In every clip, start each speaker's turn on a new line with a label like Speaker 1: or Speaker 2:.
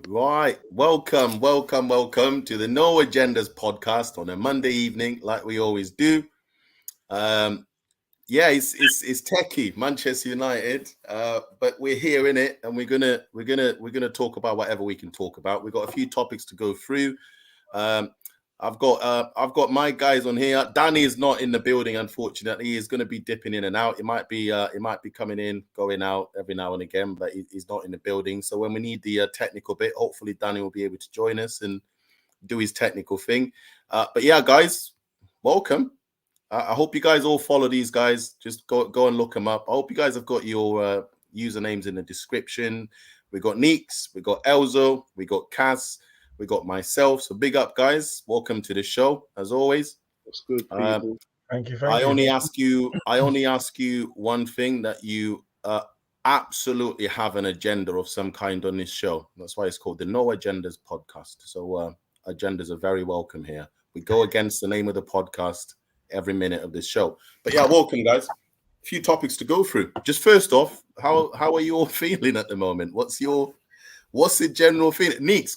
Speaker 1: Right. Welcome to the No Agendas podcast on a Monday evening, like we always do. Um, yeah, it's techie, Manchester United. But we're here in it, and we're gonna talk about whatever we can talk about. We've got a few topics to go through. Um, I've got my guys on here. Danny is not in the building, unfortunately. He's going to be dipping in and out. It might be coming in, going out every now and again, but he's not in the building. So when we need the technical bit, hopefully Danny will be able to join us and do his technical thing. But yeah, guys, welcome. I hope you guys all follow these guys. Just go and look them up. I hope you guys have got your usernames in the description. We got Neeks, we got Elzo, we got Kaz. We got myself. So big up, guys. Welcome to the show, as always.
Speaker 2: That's good, people.
Speaker 3: Thank you.
Speaker 1: I only ask you one thing, that you absolutely have an agenda of some kind on this show. That's why it's called the No Agendas podcast. So agendas are very welcome here. We go against the name of the podcast every minute of this show. But yeah, welcome, guys. A few topics to go through. Just first off, how are you all feeling at the moment? What's the general feeling, Neeks?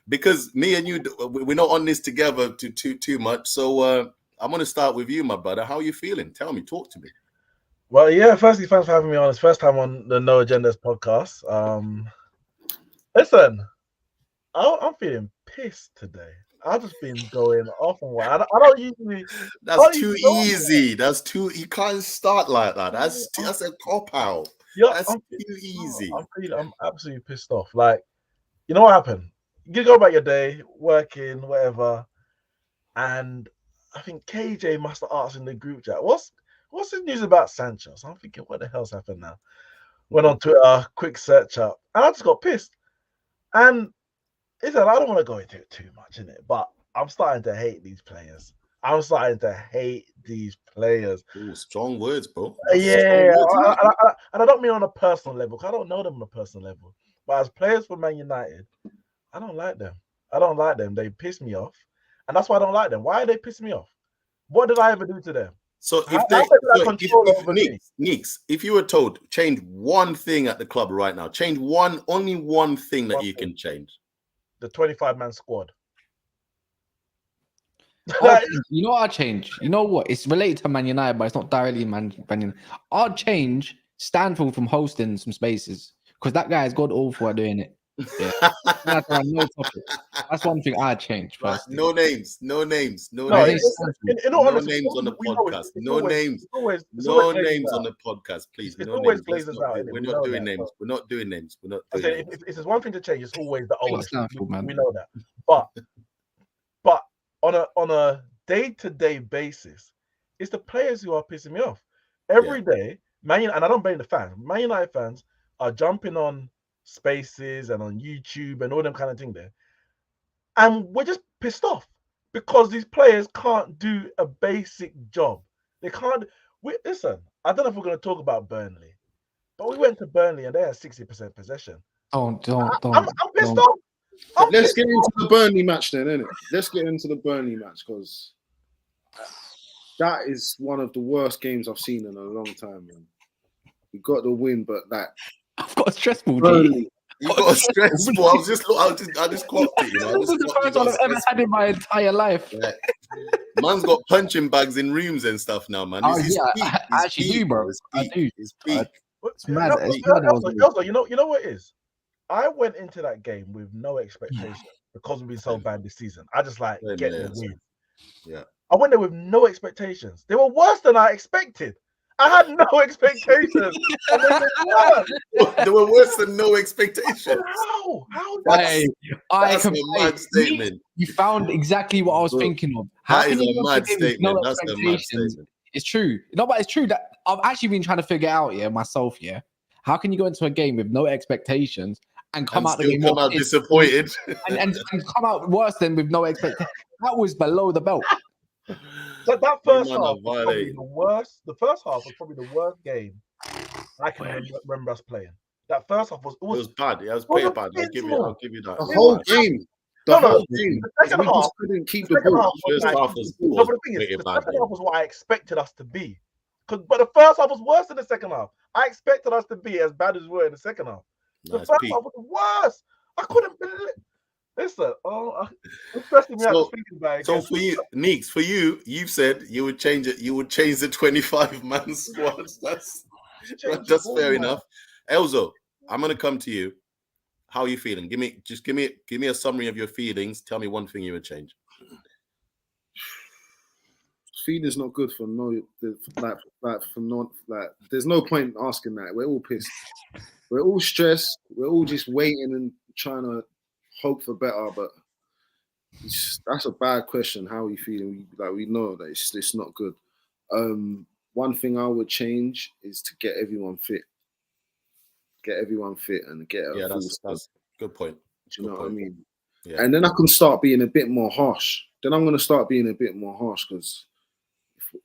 Speaker 1: Because me and you, we're not on this together too much. So I'm going to start with you, my brother. How are you feeling? Tell me, talk to me.
Speaker 3: Well, yeah. Firstly, thanks for having me on. It's first time on the No Agendas podcast. Listen, I'm feeling pissed today. I've just been going off and I don't usually.
Speaker 1: That's too easy. That's too. You can't start like that. That's a cop out.
Speaker 3: Yeah,
Speaker 1: that's too easy.
Speaker 3: I'm absolutely pissed off. Like, you know what happened? You go about your day, working, whatever, and I think KJ must have asked in the group chat, what's the news about Sancho? So I'm thinking, what the hell's happened now? Went on Twitter, quick search up, and I just got pissed. And listen, I don't want to go into it too much, innit? But I'm starting to hate these players. Ooh,
Speaker 1: strong words, bro.
Speaker 3: Yeah, and I don't mean on a personal level, because I don't know them on a personal level. But as players for Man United, I don't like them. They piss me off, and that's why I don't like them. Why are they pissing me off? What did I ever do to them?
Speaker 1: So if you were told change one thing at the club right now, change only one thing that you can change.
Speaker 3: The 25-man squad.
Speaker 4: You know what I'll change? You know what? It's related to Man United, but it's not directly Man United. I'll change Stanfield from hosting some spaces, because that guy is god awful at doing it. Yeah. That's one thing I'd change first.
Speaker 1: No names on the podcast. No names on the podcast, please.
Speaker 3: It's always Glazers out.
Speaker 1: We're not doing names. We're not doing names.
Speaker 3: If there's one thing to change, it's always the ownership. We know that. But on a day-to-day basis, it's the players who are pissing me off. Every day, Man United, and I don't blame the fans. Man United fans are jumping on Spaces and on YouTube and all them kind of thing there. And we're just pissed off because these players can't do a basic job. They can't. Listen, I don't know if we're going to talk about Burnley, but we went to Burnley and they had 60% possession.
Speaker 4: I'm
Speaker 3: pissed off.
Speaker 2: Let's get into the Burnley match then, innit? Let's get into the Burnley match, because that is one of the worst games I've seen in a long time, man. We got the win, but
Speaker 4: I've got a stressful
Speaker 2: Burnley.
Speaker 1: You got a stressful. I just clocked it. You know,
Speaker 4: this is the first one I've ever had in my entire life.
Speaker 1: Yeah. Man's got punching bags in rooms and stuff now, man.
Speaker 4: I actually do, bro. I do.
Speaker 1: It's peak.
Speaker 4: It's mad.
Speaker 3: Also, you know what it is? I went into that game with no expectation because we've been so bad this season. I just get the win.
Speaker 1: Yeah.
Speaker 3: I went there with no expectations. They were worse than I expected. I had no expectations.
Speaker 1: They were worse than no expectations.
Speaker 3: How?
Speaker 1: That's a mad statement.
Speaker 4: You found exactly what I was thinking of.
Speaker 1: That is a mad statement. That's a mad statement.
Speaker 4: It's true. No, but it's true that I've actually been trying to figure out, myself, how can you go into a game with no expectations and come out
Speaker 1: disappointed
Speaker 4: and come out worse than with no expectations? That was below the belt.
Speaker 3: So that first half was probably the worst. The first half was probably the worst game I can remember us playing. That first half was
Speaker 1: bad. Yeah, it was pretty bad. I'll give you that.
Speaker 2: The whole game.
Speaker 3: The second half
Speaker 2: couldn't keep the ball.
Speaker 1: The second
Speaker 3: half was what I expected us to be. But the first half was worse than the second half. I expected us to be as bad as we were in the second half. The first half was worse. I couldn't believe it. Listen, it's stressing me out thinking about it.
Speaker 1: So for you, Neeks, you've said you would change it. You would change the 25-man squad. That's fair enough. Elzo, I'm gonna come to you. How are you feeling? Give me a summary of your feelings. Tell me one thing you would change.
Speaker 2: Feeling's not good for there's no point asking that. We're all pissed. We're all stressed. We're all just waiting and trying to hope for better. But that's a bad question. How are you feeling? We know that it's not good. One thing I would change is to get everyone fit. Get everyone fit and get a full squad.
Speaker 1: That's a good point.
Speaker 2: Do you know what I mean?
Speaker 1: Yeah.
Speaker 2: And then I can start being a bit more harsh. Then I'm going to start being a bit more harsh because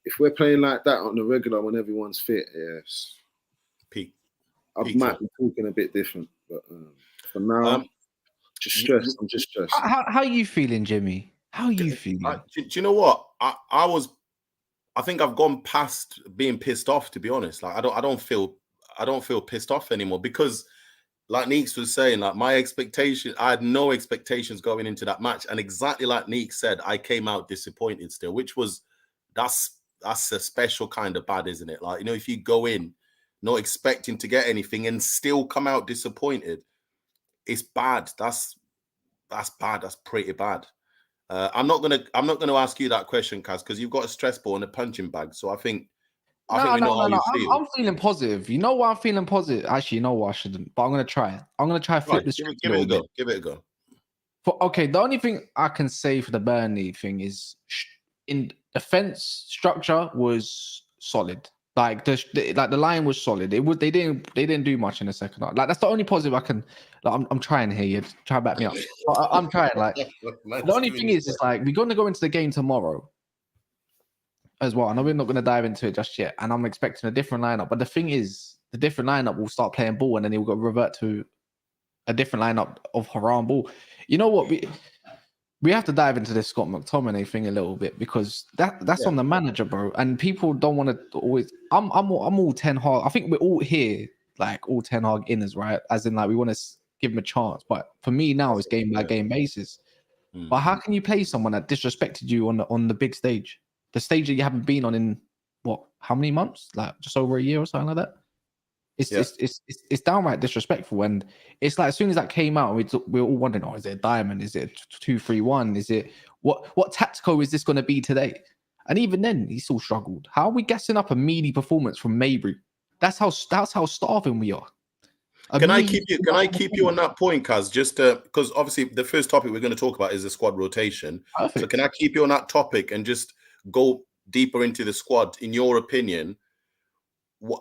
Speaker 2: if we're playing like that on the regular when everyone's fit, yes, I might be talking a bit different. But for now, just stressed. I'm just stressed.
Speaker 4: How are you feeling, Jimmy? How are you feeling?
Speaker 1: Do you know what? I think I've gone past being pissed off, to be honest. Like I don't feel pissed off anymore because, like Neeks was saying, like I had no expectations going into that match, and exactly like Neeks said, I came out disappointed still, which was that's a special kind of bad, isn't it? Like, you know, if you go in not expecting to get anything and still come out disappointed, it's bad. That's bad. That's pretty bad. I'm not gonna ask you that question, Kaz, because you've got a stress ball and a punching bag. So I think we know how you feel.
Speaker 4: I'm feeling positive. You know why I'm feeling positive? Actually, you know what? I shouldn't, but I'm gonna try it. I'm gonna try flip the script.
Speaker 1: Give it a go. Give it a go.
Speaker 4: The only thing I can say for the Burnley thing is in defense structure was solid. Like the line was solid. They didn't do much in the second half. Like that's the only positive I can. Like, I'm trying here. You try to back me up. I'm trying. Like the only thing is like we're gonna go into the game tomorrow as well. I know we're not gonna dive into it just yet, and I'm expecting a different lineup. But the thing is, the different lineup will start playing ball, and then it will revert to a different lineup of haram ball. You know what? We have to dive into this Scott McTominay thing a little bit because that's on the manager, bro. And people don't want to always. I'm all Ten Hag. I think we're all here, like all Ten Hag inners, right? As in, like we want to give him a chance. But for me now, it's game by game basis. But how can you play someone that disrespected you on the big stage, the stage that you haven't been on in how many months? Like just over a year or something like that. It's downright disrespectful, and it's like as soon as that came out, we're all wondering, is it a diamond? Is it 2-3-1? Is it what tactical is this going to be today? And even then, he still struggled. How are we gassing up a meaty performance from Mejbri? That's how starving we are.
Speaker 1: Can I keep you on that point, Kaz? Just because obviously the first topic we're going to talk about is the squad rotation. Perfect. So can I keep you on that topic and just go deeper into the squad? In your opinion,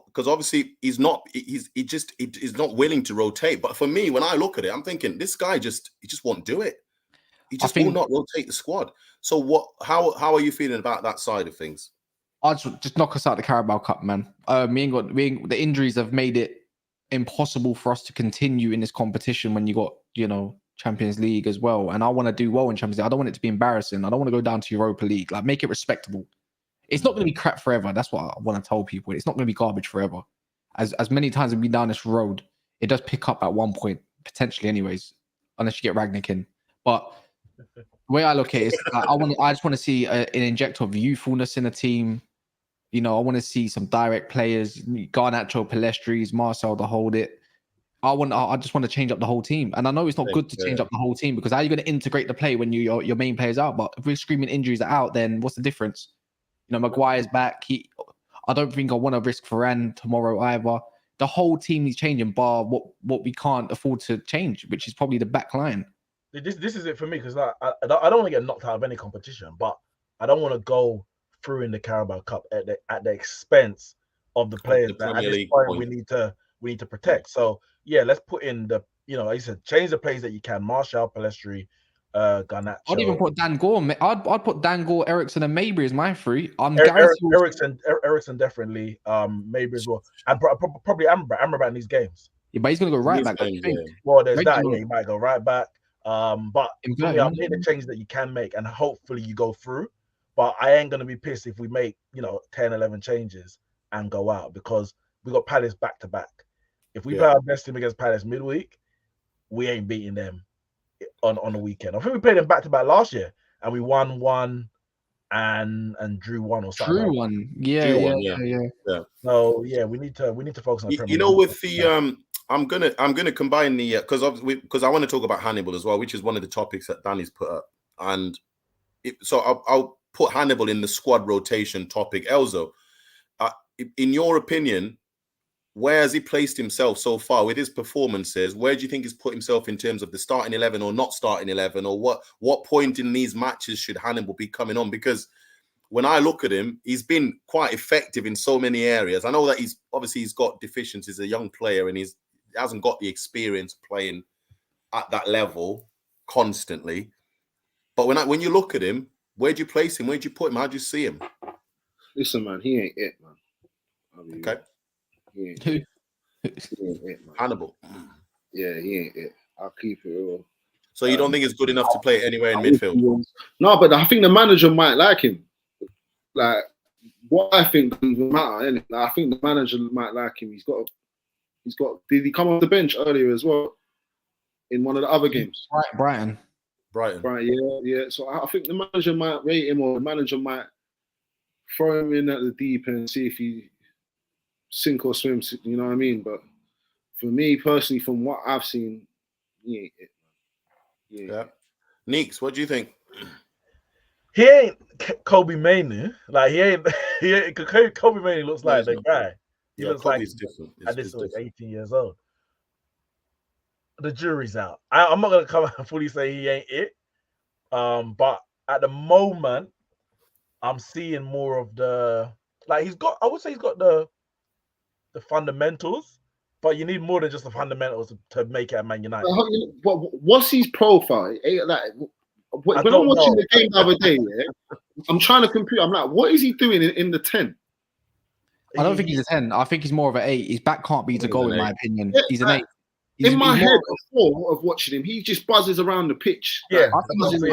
Speaker 1: because obviously he's not willing to rotate. But for me, when I look at it, I'm thinking this guy just won't do it. He just will not rotate the squad. So how are you feeling about that side of things?
Speaker 4: I'll just knock us out the Carabao Cup, man. The injuries have made it impossible for us to continue in this competition when you got, Champions League as well. And I want to do well in Champions League. I don't want it to be embarrassing. I don't want to go down to Europa League. Like, make it respectable. It's not going to be crap forever. That's what I want to tell people. It's not going to be garbage forever. As many times as we've been down this road, it does pick up at one point, potentially anyways, unless you get Ragnick in. But the way I look at it is I just want to see an injector of youthfulness in the team. I want to see some direct players, Garnacho, Palestris, Marcel to hold it. I just want to change up the whole team. And I know it's not good to change up the whole team because how are you going to integrate the play when your main player's out? But if we're screaming injuries are out, then what's the difference? Maguire's back. I don't think I want to risk Varane tomorrow either. The whole team is changing, bar what we can't afford to change, which is probably the back line.
Speaker 3: This is it for me because I don't want to get knocked out of any competition, but I don't want to go through in the Carabao Cup at the expense of the players that at this point we need to protect. So let's put in the like I said, change the players that you can. Martial, Palestri, Garnacho.
Speaker 4: I'd even put Dan Gore. I'd put Dan Gore, Ericsson, and Mejbri as my three.
Speaker 3: Ericsson definitely. Mejbri as well, and probably Amrabat in these games.
Speaker 4: Yeah, but he's gonna go right back.
Speaker 3: Well, there's that. Yeah, he might go right back. But for me, I'm making the changes that you can make, and hopefully you go through. But I ain't gonna be pissed if we make 10, 11 changes and go out because we got Palace back to back. If we play our best team against Palace midweek, we ain't beating them on the weekend. I think we played them back to back last year, and we won one and drew one or something.
Speaker 4: Drew one, yeah.
Speaker 3: So yeah, we need to focus on the Premier
Speaker 1: You know,
Speaker 3: League.
Speaker 1: with the I'm gonna combine the because I want to talk about Hannibal as well, which is one of the topics that Danny's put up, and so I'll put Hannibal in the squad rotation topic. Elzo, in your opinion, where has he placed himself so far with his performances? Where do you think he's put himself in terms of the starting 11 or not starting 11, or what point in these matches should Hannibal be coming on? Because when I look at him, he's been quite effective in so many areas. I know that he's got deficiencies, a young player, and he hasn't got the experience playing at that level constantly. But when you look at him, where do you place him? Where do you put him? How do you see him?
Speaker 2: Listen, man, he ain't it, man.
Speaker 1: Okay.
Speaker 2: He ain't it, man.
Speaker 1: Hannibal.
Speaker 2: Yeah, he ain't it. I'll keep it real.
Speaker 1: So you don't think it's good enough to play anywhere in midfield?
Speaker 2: No, but I think the manager might like him. Like, what I think doesn't matter, innit? Like, I think the manager might like him. He's got. Did he come off the bench earlier as well in one of the other games?
Speaker 4: Brighton.
Speaker 2: Right, yeah. So I think the manager might rate him, or the manager might throw him in at the deep end and see if he sink or swim. You know what I mean? But for me personally, from what I've seen, he ain't it.
Speaker 1: Yeah. Neeks, what do you think?
Speaker 3: He ain't Kobe Mainoo. Like he ain't. Kobe Mainoo looks like the guy. He looks like
Speaker 1: different.
Speaker 3: And this was 18 years old. The jury's out. I'm not gonna come out and fully say he ain't it. But at the moment, I'm seeing more of the he's got. I would say he's got the fundamentals, but you need more than just the fundamentals to make it at Man United.
Speaker 2: What's his profile? When I'm watching the game the other day, I'm trying to compute. I'm like, what is he doing in the 10?
Speaker 4: I don't think he's a 10. I think he's more of an 8. His back can't be to goal, in my opinion. Yeah, he's an 8.
Speaker 2: In my head, before of watching him, he just buzzes around the pitch.
Speaker 3: Yeah, I'm not sure you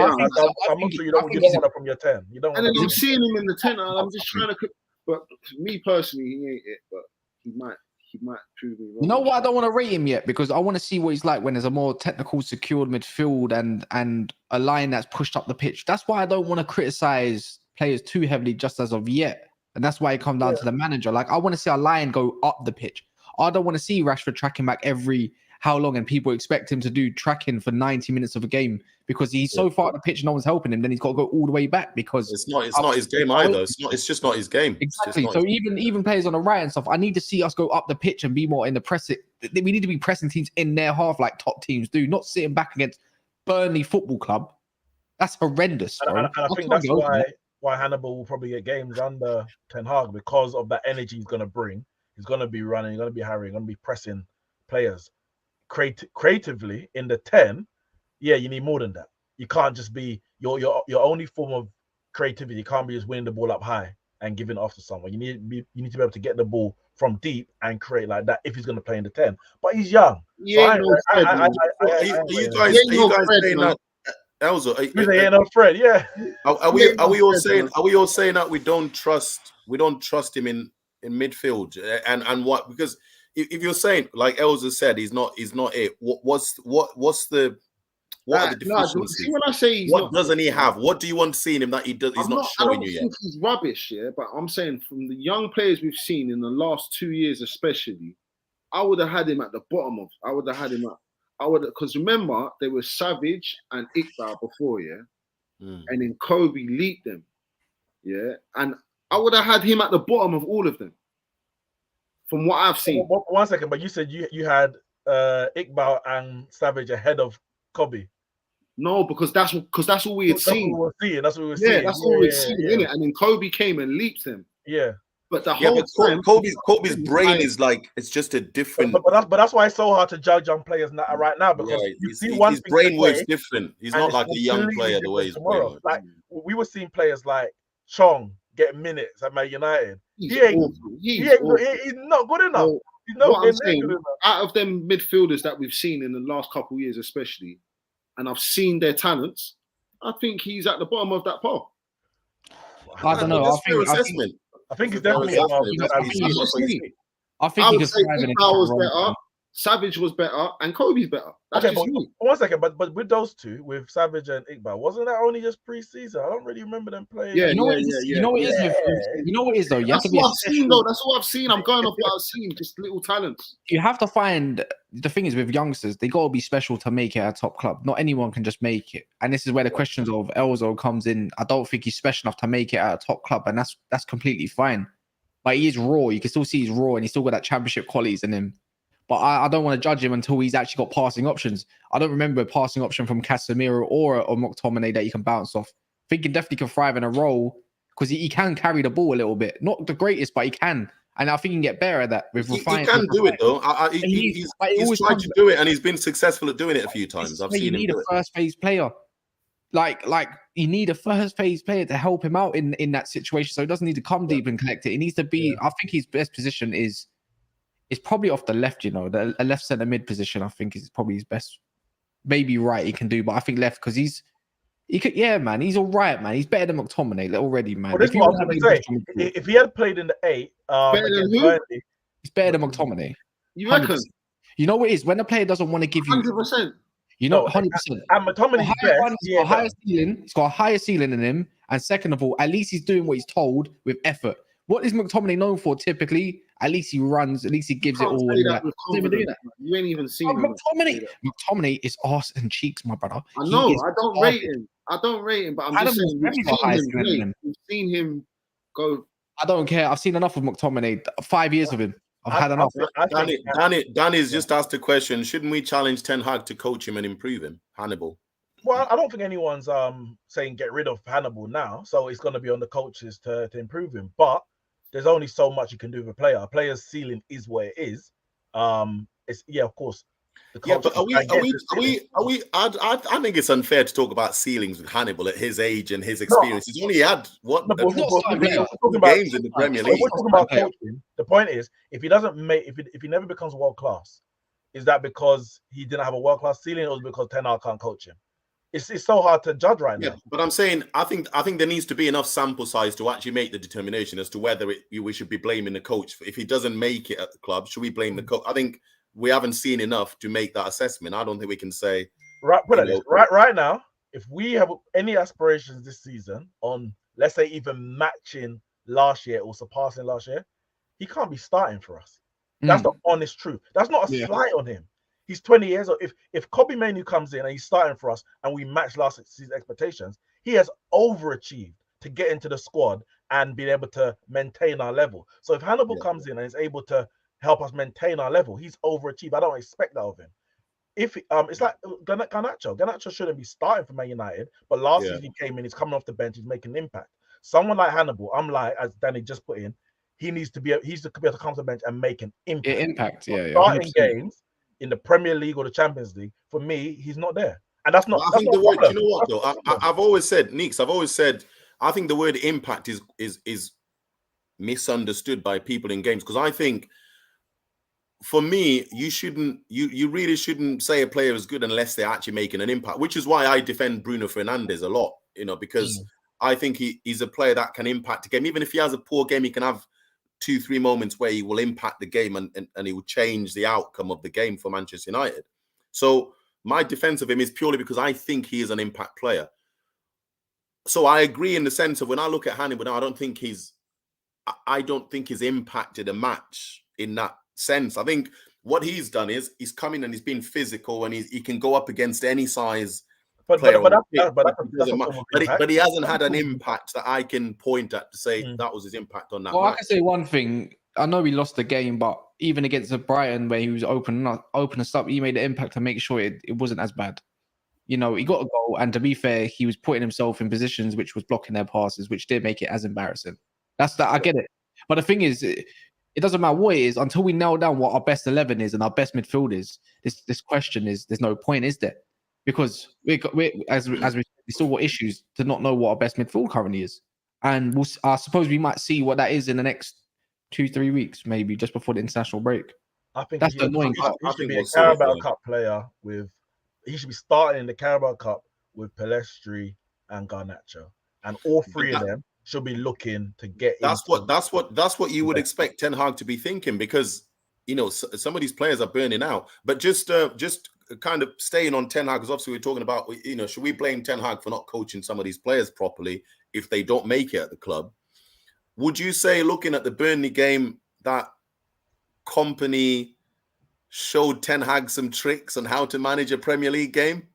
Speaker 3: don't want it from your 10. You don't.
Speaker 2: And then I'm seeing him in the 10, and I'm just trying to. But me personally, he ain't it. But he might prove me wrong.
Speaker 4: You know what? I don't want to rate him yet because I want to see what he's like when there's a more technical, secured midfield and a line that's pushed up the pitch. That's why I don't want to criticize players too heavily just as of yet. And that's why it comes down to the manager. Like, I want to see a line go up the pitch. I don't want to see Rashford tracking back every how long, and people expect him to do tracking for 90 minutes of a game because he's so far at the pitch, no one's helping him. Then he's got to go all the way back because
Speaker 1: it's not his game either. It's just not his game.
Speaker 4: Exactly. So even players on the right and stuff, I need to see us go up the pitch and be more in the press. We need to be pressing teams in their half like top teams do, not sitting back against Burnley Football Club. That's horrendous.
Speaker 3: And I think that's why Hannibal will probably get games under Ten Hag because of that energy he's going to bring. He's going to be running, he's going to be harrying, going to be pressing players. Creatively in the 10, you need more than that. You can't just be your only form of creativity can't be just winning the ball up high and giving it off to someone. You need to be able to get the ball from deep and create like that if he's going to play in the 10. But he's young.
Speaker 1: Are you guys saying that? Elzo,
Speaker 3: no Fred, yeah.
Speaker 1: Are we all saying that we don't trust him in midfield and what? Because if you're saying like Elzo said, he's not it. What are the deficiencies?
Speaker 2: See, when I say
Speaker 1: doesn't he have? What do you want to see in him that he's not showing you yet?
Speaker 2: I don't think he's rubbish, but I'm saying from the young players we've seen in the last 2 years, especially, I would have had him at the bottom of. Because remember, there was Savage and Iqbal before, and then Kobe leaped them, and I would have had him at the bottom of all of them, from what I've seen.
Speaker 3: 1 second, but you said you had Iqbal and Savage ahead of Kobe.
Speaker 2: No, because that's all we had seen.
Speaker 3: That's what we were seeing.
Speaker 2: Yeah, that's all we'd seen, innit? And then Kobe came and leaped him.
Speaker 3: Yeah.
Speaker 2: But the whole time,
Speaker 1: Kobe's brain is like it's just a different.
Speaker 3: But that's why it's so hard to judge young players right now because
Speaker 1: his brain works different. He's not like a young player the way he's playing.
Speaker 3: Like we were seeing players like Chong get minutes at Man United. He's not good enough.
Speaker 2: So,
Speaker 3: he's not
Speaker 2: good enough. Out of them midfielders that we've seen in the last couple of years, especially, and I've seen their talents, I think he's at the bottom of that pile.
Speaker 4: I don't know.
Speaker 3: I think he's definitely.
Speaker 2: I would say Iqbal was better. Savage was better and Kobe's better. That's
Speaker 3: Okay,
Speaker 2: just
Speaker 3: but
Speaker 2: me.
Speaker 3: 1 second. But with those two, with Savage and Iqbal, wasn't that only just pre-season? I don't really remember them playing.
Speaker 2: Yeah,
Speaker 4: You know what it is though. You have
Speaker 2: That's
Speaker 4: to be
Speaker 2: what
Speaker 4: a
Speaker 2: I've seen, though. That's what I've seen. I'm going off what I've seen. Just little talents.
Speaker 4: You have to find the thing is with youngsters, they got to be special to make it a top club. Not anyone can just make it, and this is where the questions of Elzo comes in. I don't think he's special enough to make it at a top club, and that's completely fine. But he is raw. You can still see he's raw, and he's still got that championship qualities in him. But I don't want to judge him until he's actually got passing options. I don't remember a passing option from Casemiro or McTominay that he can bounce off. I think he definitely can thrive in a role because he can carry the ball a little bit. Not the greatest, but he can. And I think he can get better at that with refined.
Speaker 1: He can do it though. He's tried to do it, and he's been successful at doing it a few times. I've seen him. You need
Speaker 4: a first phase player, like you need a first phase player to help him out in that situation. So he doesn't need to come deep and collect it. He needs to be. I think his best position is probably off the left. You know, the left centre mid position. I think is probably his best. Maybe right he can do, but I think left because he could. Yeah, man, he's all right, man. He's better than McTominay already, man.
Speaker 3: Well, if he had played in the 8,
Speaker 4: he's better than McTominay.
Speaker 2: You reckon?
Speaker 4: 100%. You know what it is when a player doesn't want to give you
Speaker 2: 100%.
Speaker 4: You know, 100%.
Speaker 3: And McTominay's best.
Speaker 4: He's got a higher ceiling than him. And second of all, at least he's doing what he's told with effort. What is McTominay known for typically? At least he runs. At least he gives it all.
Speaker 2: You ain't even seen him.
Speaker 4: McTominay is arse and cheeks, my brother.
Speaker 2: I know. I don't rate him. But I'm just saying we've seen him go.
Speaker 4: I don't care. I've seen enough of McTominay. 5 years of him. I've had enough.
Speaker 1: Danny's just asked a question. Shouldn't we challenge Ten Hag to coach him and improve him? Hannibal.
Speaker 3: Well, I don't think anyone's saying get rid of Hannibal now. So it's going to be on the coaches to improve him. But there's only so much you can do with a player. A player's ceiling is where it is. It's of course.
Speaker 1: But are we? I think it's unfair to talk about ceilings with Hannibal at his age and his experience. He's only had games in the Premier League.
Speaker 3: We're talking about coaching. The point is, if he doesn't make, if he never becomes world class, is that because he didn't have a world class ceiling, or because Ten Hag can't coach him? It's so hard to judge right now.
Speaker 1: But I'm saying I think there needs to be enough sample size to actually make the determination as to whether we should be blaming the coach if he doesn't make it at the club. Should we blame the coach? I think we haven't seen enough to make that assessment. I don't think we can say
Speaker 3: right now. If we have any aspirations this season on, let's say, even matching last year or surpassing last year, he can't be starting for us. That's the honest truth. That's not a slight on him. He's 20 years old. If Kobe Mainoo comes in and he's starting for us and we match last season's expectations, he has overachieved to get into the squad and be able to maintain our level. So if Hannibal comes in and is able to help us maintain our level, he's overachieved. I don't expect that of him. If it's like Garnacho shouldn't be starting for Man United, but last season he came in, he's coming off the bench, he's making an impact. Someone like Hannibal, I'm like, as Danny just put in, he needs to be able to come to the bench and make an impact. Starting games in the Premier League or the Champions League, for me, he's not there. And that's not.
Speaker 1: I think the word, you know what though? I've always said, Neeks, I think the word impact is misunderstood by people in games, because I think, for me, you really shouldn't say a player is good unless they're actually making an impact, which is why I defend Bruno Fernandes a lot, because I think he's a player that can impact the game. Even if he has a poor game, he can have 2-3 moments where he will impact the game and he will change the outcome of the game for Manchester United. So my defense of him is purely because I think he is an impact player. So I agree in the sense of when I look at Hannibal now, I don't think he's impacted a match in that sense. I think what he's done is he's come in and he's been physical and he can go up against any size player. But he hasn't had an impact that I can point at to say that was his impact on that match.
Speaker 4: I can say one thing. I know we lost the game, but even against Brighton, where he was opening us up, he made an impact to make sure it wasn't as bad. He got a goal, and to be fair, he was putting himself in positions which was blocking their passes, which did make it as embarrassing. I get it. But the thing is, it doesn't matter what it is until we nail down what our best 11 is and our best midfield is. This question is, there's no point, is there? Because we still got issues to not know what our best midfield currently is, and I suppose we might see what that is in the next 2-3 weeks, maybe just before the international break.
Speaker 3: I think
Speaker 4: that's the annoying part.
Speaker 3: He should be a Carabao Cup player he should be starting in the Carabao Cup with Pellistri and Garnacho, and all three of them should be looking to get.
Speaker 1: That's what you would expect Ten Hag to be thinking, because some of these players are burning out. But just kind of staying on Ten Hag, because obviously we're talking about, should we blame Ten Hag for not coaching some of these players properly if they don't make it at the club? Would you say, looking at the Burnley game, that Company showed Ten Hag some tricks on how to manage a Premier League game?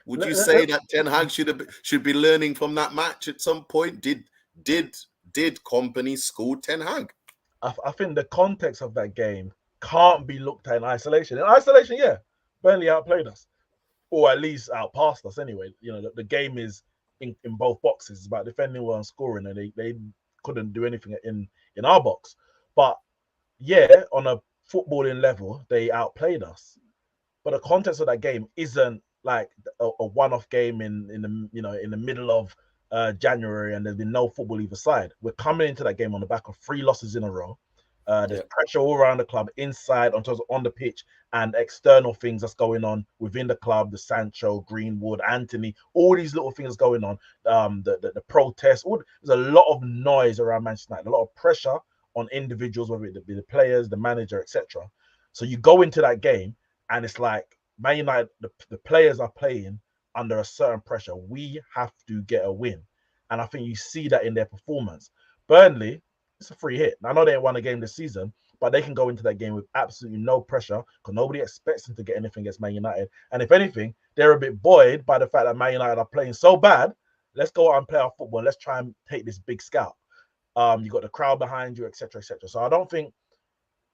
Speaker 1: Would you say that Ten Hag should be learning from that match at some point? Did Company school Ten Hag?
Speaker 3: I think the context of that game can't be looked at in isolation. In isolation, yeah, Burnley outplayed us, or at least outpassed us anyway. The game is in both boxes. It's about defending well and scoring, and they couldn't do anything in our box. But yeah, on a footballing level, they outplayed us. But the context of that game isn't like a one-off game in the middle of January, and there's been no football either side. We're coming into that game on the back of 3 losses in a row. There's pressure all around the club, inside, on the pitch, and external things that's going on within the club. The Sancho, Greenwood, Anthony, all these little things going on. The protests. There's a lot of noise around Manchester United. A lot of pressure on individuals, whether it be the players, the manager, etc. So you go into that game, and it's like Man United, the players are playing under a certain pressure. We have to get a win. And I think you see that in their performance. Burnley, it's a free hit. I know they ain't won a game this season, but they can go into that game with absolutely no pressure because nobody expects them to get anything against Man United. And if anything, they're a bit buoyed by the fact that Man United are playing so bad. Let's go out and play our football. Let's try and take this big scalp. You got the crowd behind you, etc., etc. So I don't think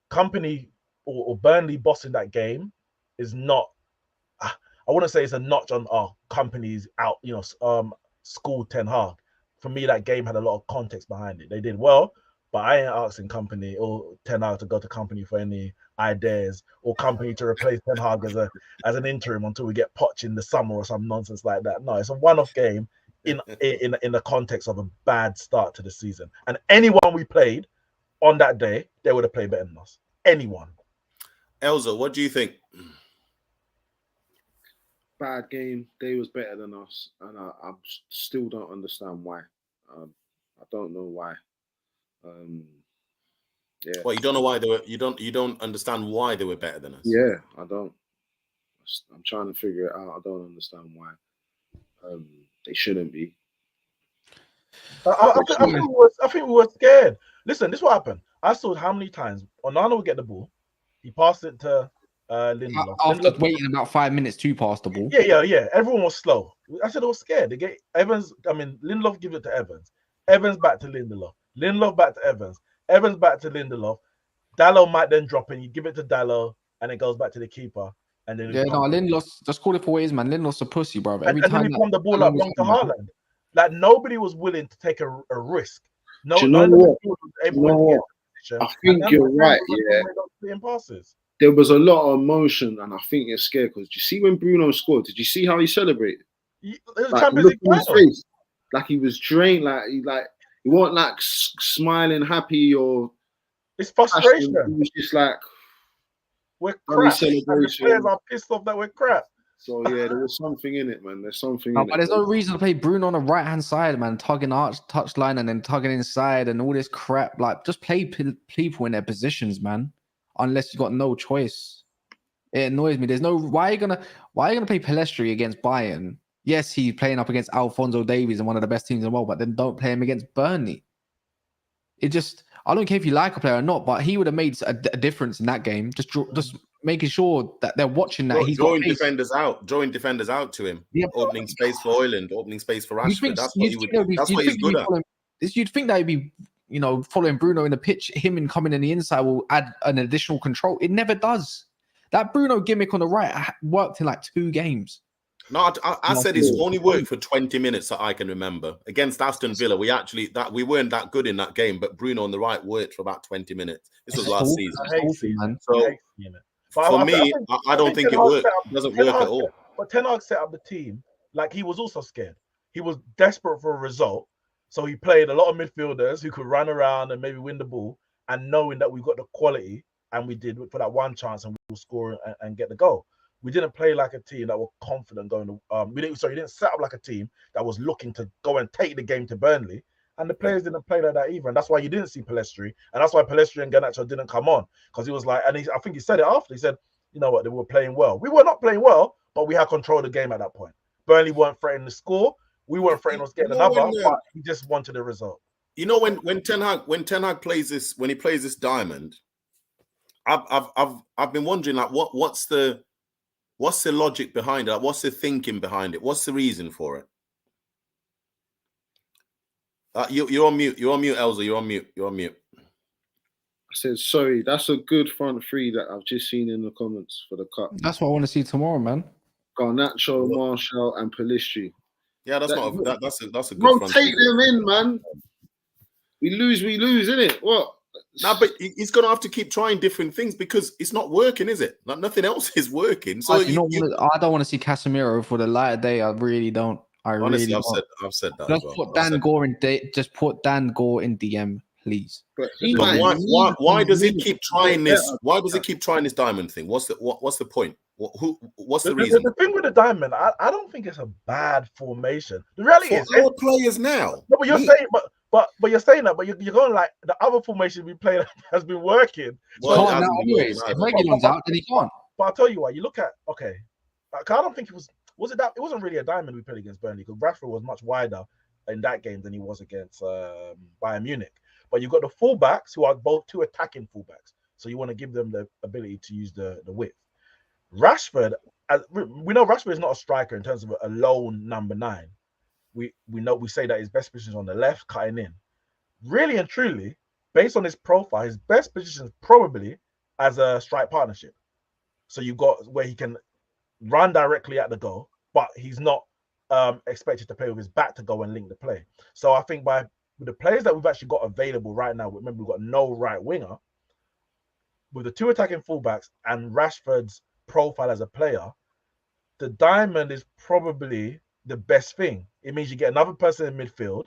Speaker 3: Company or Burnley bossing that game is not. I wouldn't say it's a notch on our Company's out. School Ten Hag. For me, that game had a lot of context behind it. They did well, but I ain't asking Company or Ten Hag to go to Company for any ideas, or Company to replace Ten Hag as an interim until we get Poch in the summer or some nonsense like that. No, it's a one-off game in the context of a bad start to the season. And anyone we played on that day, they would have played better than us. Anyone.
Speaker 1: Elza, what do you think?
Speaker 2: Bad game. They was better than us, and I still don't understand why. I don't know why. Yeah.
Speaker 1: Well, you don't know why they were. You don't understand why they were better than us.
Speaker 2: Yeah, I don't. I'm trying to figure it out. I don't understand why. They shouldn't be.
Speaker 3: I think we were scared. Listen, this is what happened. I saw how many times Onana would get the ball, he passed it to Lindelof.
Speaker 4: After waiting about 5 minutes to pass the ball.
Speaker 3: Yeah. Everyone was slow. I said they were scared. They get Lindelof gives it to Evans. Evans back to Lindelof. Lindelof back to Evans. Evans back to Lindelof. Dalot might then drop in. You give it to Dalot, and it goes back to the keeper. And then
Speaker 4: Lindelof, just call it for what it is, man. Lindelof's a pussy, bro.
Speaker 3: Every time he pumped the ball up long to Haaland. Like, nobody was willing to take a risk. No,
Speaker 2: do you know what? I think you're right. Yeah.
Speaker 3: Passes.
Speaker 2: There was a lot of emotion, and I think it's scared because did you see when Bruno scored? Did you see how he celebrated? Look in his face, like he was drained. Like he wasn't like smiling, happy, or
Speaker 3: it's frustration.
Speaker 2: He was just like,
Speaker 3: we're crap. And the players are pissed off that we're crap.
Speaker 2: So yeah, there was something in it, man. There's something. But
Speaker 4: there's no reason to play Bruno on the right hand side, man. Tugging touchline and then tugging inside and all this crap. Like, just play people in their positions, man. Unless you got no choice. It annoys me. There's no. Why are you gonna play Pellistri against Bayern? Yes, he's playing up against Alphonso Davies and one of the best teams in the world, but then don't play him against Burnley. It just. I don't care if you like a player or not, but he would have made a difference in that game. Just making sure that they're watching that. He's
Speaker 1: drawing defenders out to him. Yeah, opening space for Hojlund, opening space for Rasmus. That's what he's good at.
Speaker 4: You'd think that he'd be, following Bruno in the pitch. Him and coming in the inside will add an additional control. It never does. That Bruno gimmick on the right worked in like 2 games.
Speaker 1: No, I said it's only worked for 20 minutes that I can remember. Against Aston Villa, we weren't that good in that game, but Bruno on the right worked for about 20 minutes. This was last season. So for me, I don't think it worked. It doesn't work at all.
Speaker 3: But Ten Hag set up the team like he was also scared. He was desperate for a result. So he played a lot of midfielders who could run around and maybe win the ball, and knowing that we've got the quality, and we did for that one chance and we'll score and get the goal. We didn't play like a team that were confident going to. You didn't set up like a team that was looking to go and take the game to Burnley And the players didn't play like that either. And that's why you didn't see Palestri. And that's why Palestri and Garnacho didn't come on. Because he was like, and I think he said it after. He said, you know what, they were playing well. We were not playing well, but we had control of the game at that point. Burnley weren't threatening to score. We weren't threatening to get another, but we just wanted a result.
Speaker 1: You know, when Ten Hag plays this, when he plays this diamond, I've been wondering, like, what's the logic behind it? Like, what's the thinking behind it? What's the reason for it? You're on mute. You're on mute, Elza. You're on mute. You're on mute.
Speaker 2: I said, sorry, that's a good front three that I've just seen in the comments for the cup.
Speaker 4: That's what I want to see tomorrow, man.
Speaker 2: Garnacho, Martial, and Palistri.
Speaker 1: Yeah, that's a good
Speaker 2: rotate them in, man. We lose, innit? What?
Speaker 1: No, but he's gonna have to keep trying different things because it's not working, is it? Like, nothing else is working. So
Speaker 4: I don't want to see Casemiro for the light of day. I really don't.
Speaker 1: Honestly, I've said that.
Speaker 4: Just put Dan Gore in DM, please.
Speaker 1: But why does he keep trying this? Why does he keep trying this diamond thing? What's the point? What's the reason?
Speaker 3: The thing with the diamond, I don't think it's a bad formation. The reality is,
Speaker 1: our players now.
Speaker 3: No, but you're saying, but you're saying that, but you're going like the other formation we played has been working.
Speaker 4: Well, anyways, if Reguilon's out, then he can't.
Speaker 3: But I'll tell you what. You look at I don't think it was. Was it that? It wasn't really a diamond we played against Burnley because Rashford was much wider in that game than he was against Bayern Munich. But you've got the fullbacks who are both two attacking fullbacks, so you want to give them the ability to use the width. Rashford, we know Rashford is not a striker in terms of a lone number 9. We say that his best position is on the left, cutting in. Really and truly, based on his profile, his best position is probably as a strike partnership. So you've got where he can run directly at the goal, but he's not expected to play with his back to go and link the play. So I think with the players that we've actually got available right now, remember we've got no right winger, with the 2 attacking fullbacks and Rashford's profile as a player, the diamond is probably the best thing. It means you get another person in midfield,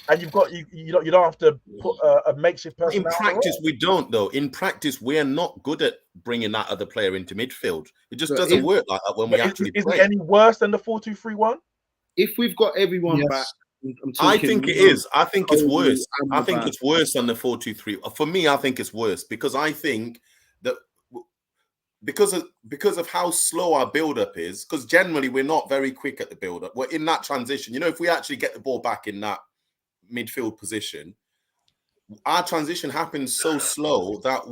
Speaker 3: and you've got you don't have to put a makeshift person.
Speaker 1: In practice, we don't though. In practice, we are not good at bringing that other player into midfield. It just doesn't work like that when we actually play.
Speaker 3: Is it any worse than the 4-2-3-1?
Speaker 2: If we've got everyone back,
Speaker 1: I think it is. I think it's worse. I think it's worse than the 4-2-3. For me, I think it's worse because I think that because of how slow our build-up is, because generally we're not very quick at the build-up. We're in that transition. You know, if we actually get the ball back in that midfield position, our transition happens so slow that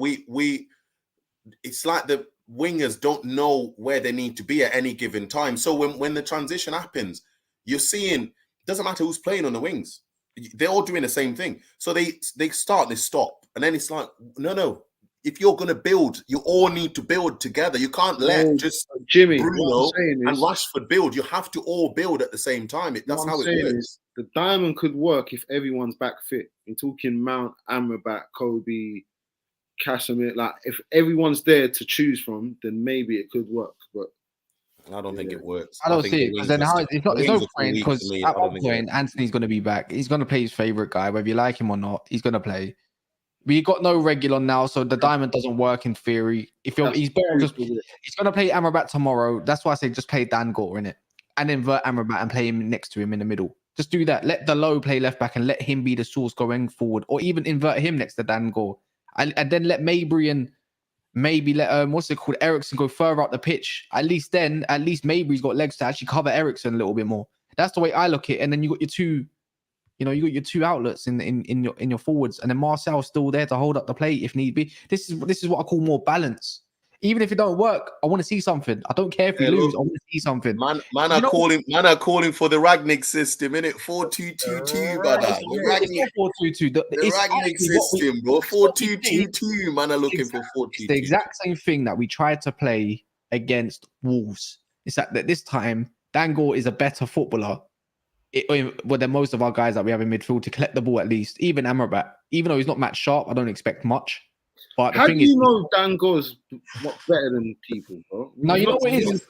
Speaker 1: it's like the wingers don't know where they need to be at any given time. So when the transition happens, you're seeing, doesn't matter who's playing on the wings, they're all doing the same thing. So they start, they stop, and then it's like, no. If you're going to build, you all need to build together. You can't let just
Speaker 2: Jimmy,
Speaker 1: Bruno and Rashford build. You have to all build at the same time. That's how it works.
Speaker 2: The diamond could work if everyone's back fit. You're talking Mount, Amrabat, Kobe, Casemiro. Like, if everyone's there to choose from, then maybe it could work. But
Speaker 1: I don't think it works.
Speaker 4: I don't see it because then it's no point because at one point Anthony's going to be back. He's going to play his favorite guy, whether you like him or not. He's going to play. We got no Reguilon now, so the diamond doesn't work in theory. He's going to play Amrabat tomorrow. That's why I say just play Dan Gore in it and invert Amrabat and play him next to him in the middle. Just do that. Let Dalot play left back and let him be the source going forward, or even invert him next to Dan Gore, and then let Mejbri and maybe let Ericsson go further up the pitch. At least Mejbri's got legs to actually cover Ericsson a little bit more. That's the way I look at it. And then you got your two. You got your 2 outlets in your forwards, and then Marcel's still there to hold up the play if need be. This is what I call more balance. Even if it don't work, I want to see something. I don't care if we lose. I want to see something.
Speaker 1: Man are calling for the Ragnick system, innit? 4-2-2-2, brother. The Ragnick system, bro. 4-2-2-2. Man are looking for 4-2-2.
Speaker 4: It's the exact same thing that we tried to play against Wolves. It's that this time Dan Gore is a better footballer. Than most of our guys that we have in midfield to collect the ball at least. Even Amrabat, even though he's not match sharp, I don't expect much. But
Speaker 2: how do you know Dan Gore's better than people, bro?
Speaker 4: No, you know what it is.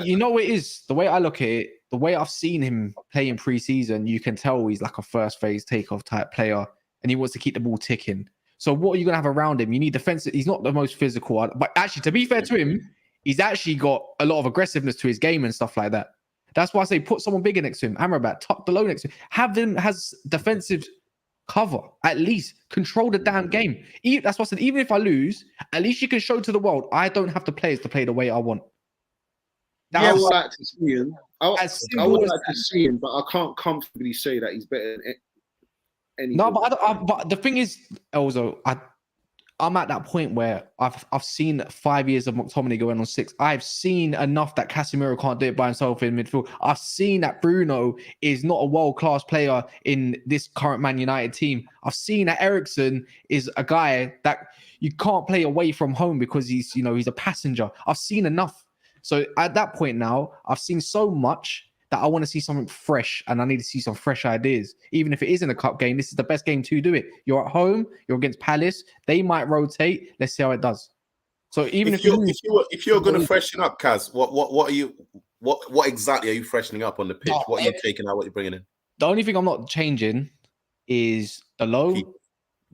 Speaker 4: You know what it is. The way I look at it, the way I've seen him play in pre-season, you can tell he's like a first phase takeoff type player, and he wants to keep the ball ticking. So what are you gonna have around him? You need defensive. He's not the most physical, but actually, to be fair to him, he's actually got a lot of aggressiveness to his game and stuff like that. That's why I say put someone bigger next to him. Amrabat, tuck the low next to him. Have them has defensive cover. At least control the damn game. That's what I said. Even if I lose, at least you can show to the world I don't have the players to play the way I want.
Speaker 2: I would like to see him. I would like to see him, but I can't comfortably say that he's better than any.
Speaker 4: No, but the thing is, also, I'm at that point where I've seen 5 years of McTominay going on 6. I've seen enough that Casemiro can't do it by himself in midfield. I've seen that Bruno is not a world-class player in this current Man United team. I've seen that Eriksen is a guy that you can't play away from home because he's a passenger. I've seen enough. So at that point now, I've seen so much that I want to see something fresh, and I need to see some fresh ideas. Even if it isn't a cup game, this is the best game to do it. You're at home, you're against Palace. They might rotate. Let's see how it does. So even if
Speaker 1: you're going to freshen up, Kaz, what exactly are you freshening up on the pitch? What are you taking out? What are you bringing in?
Speaker 4: The only thing I'm not changing is Dalot,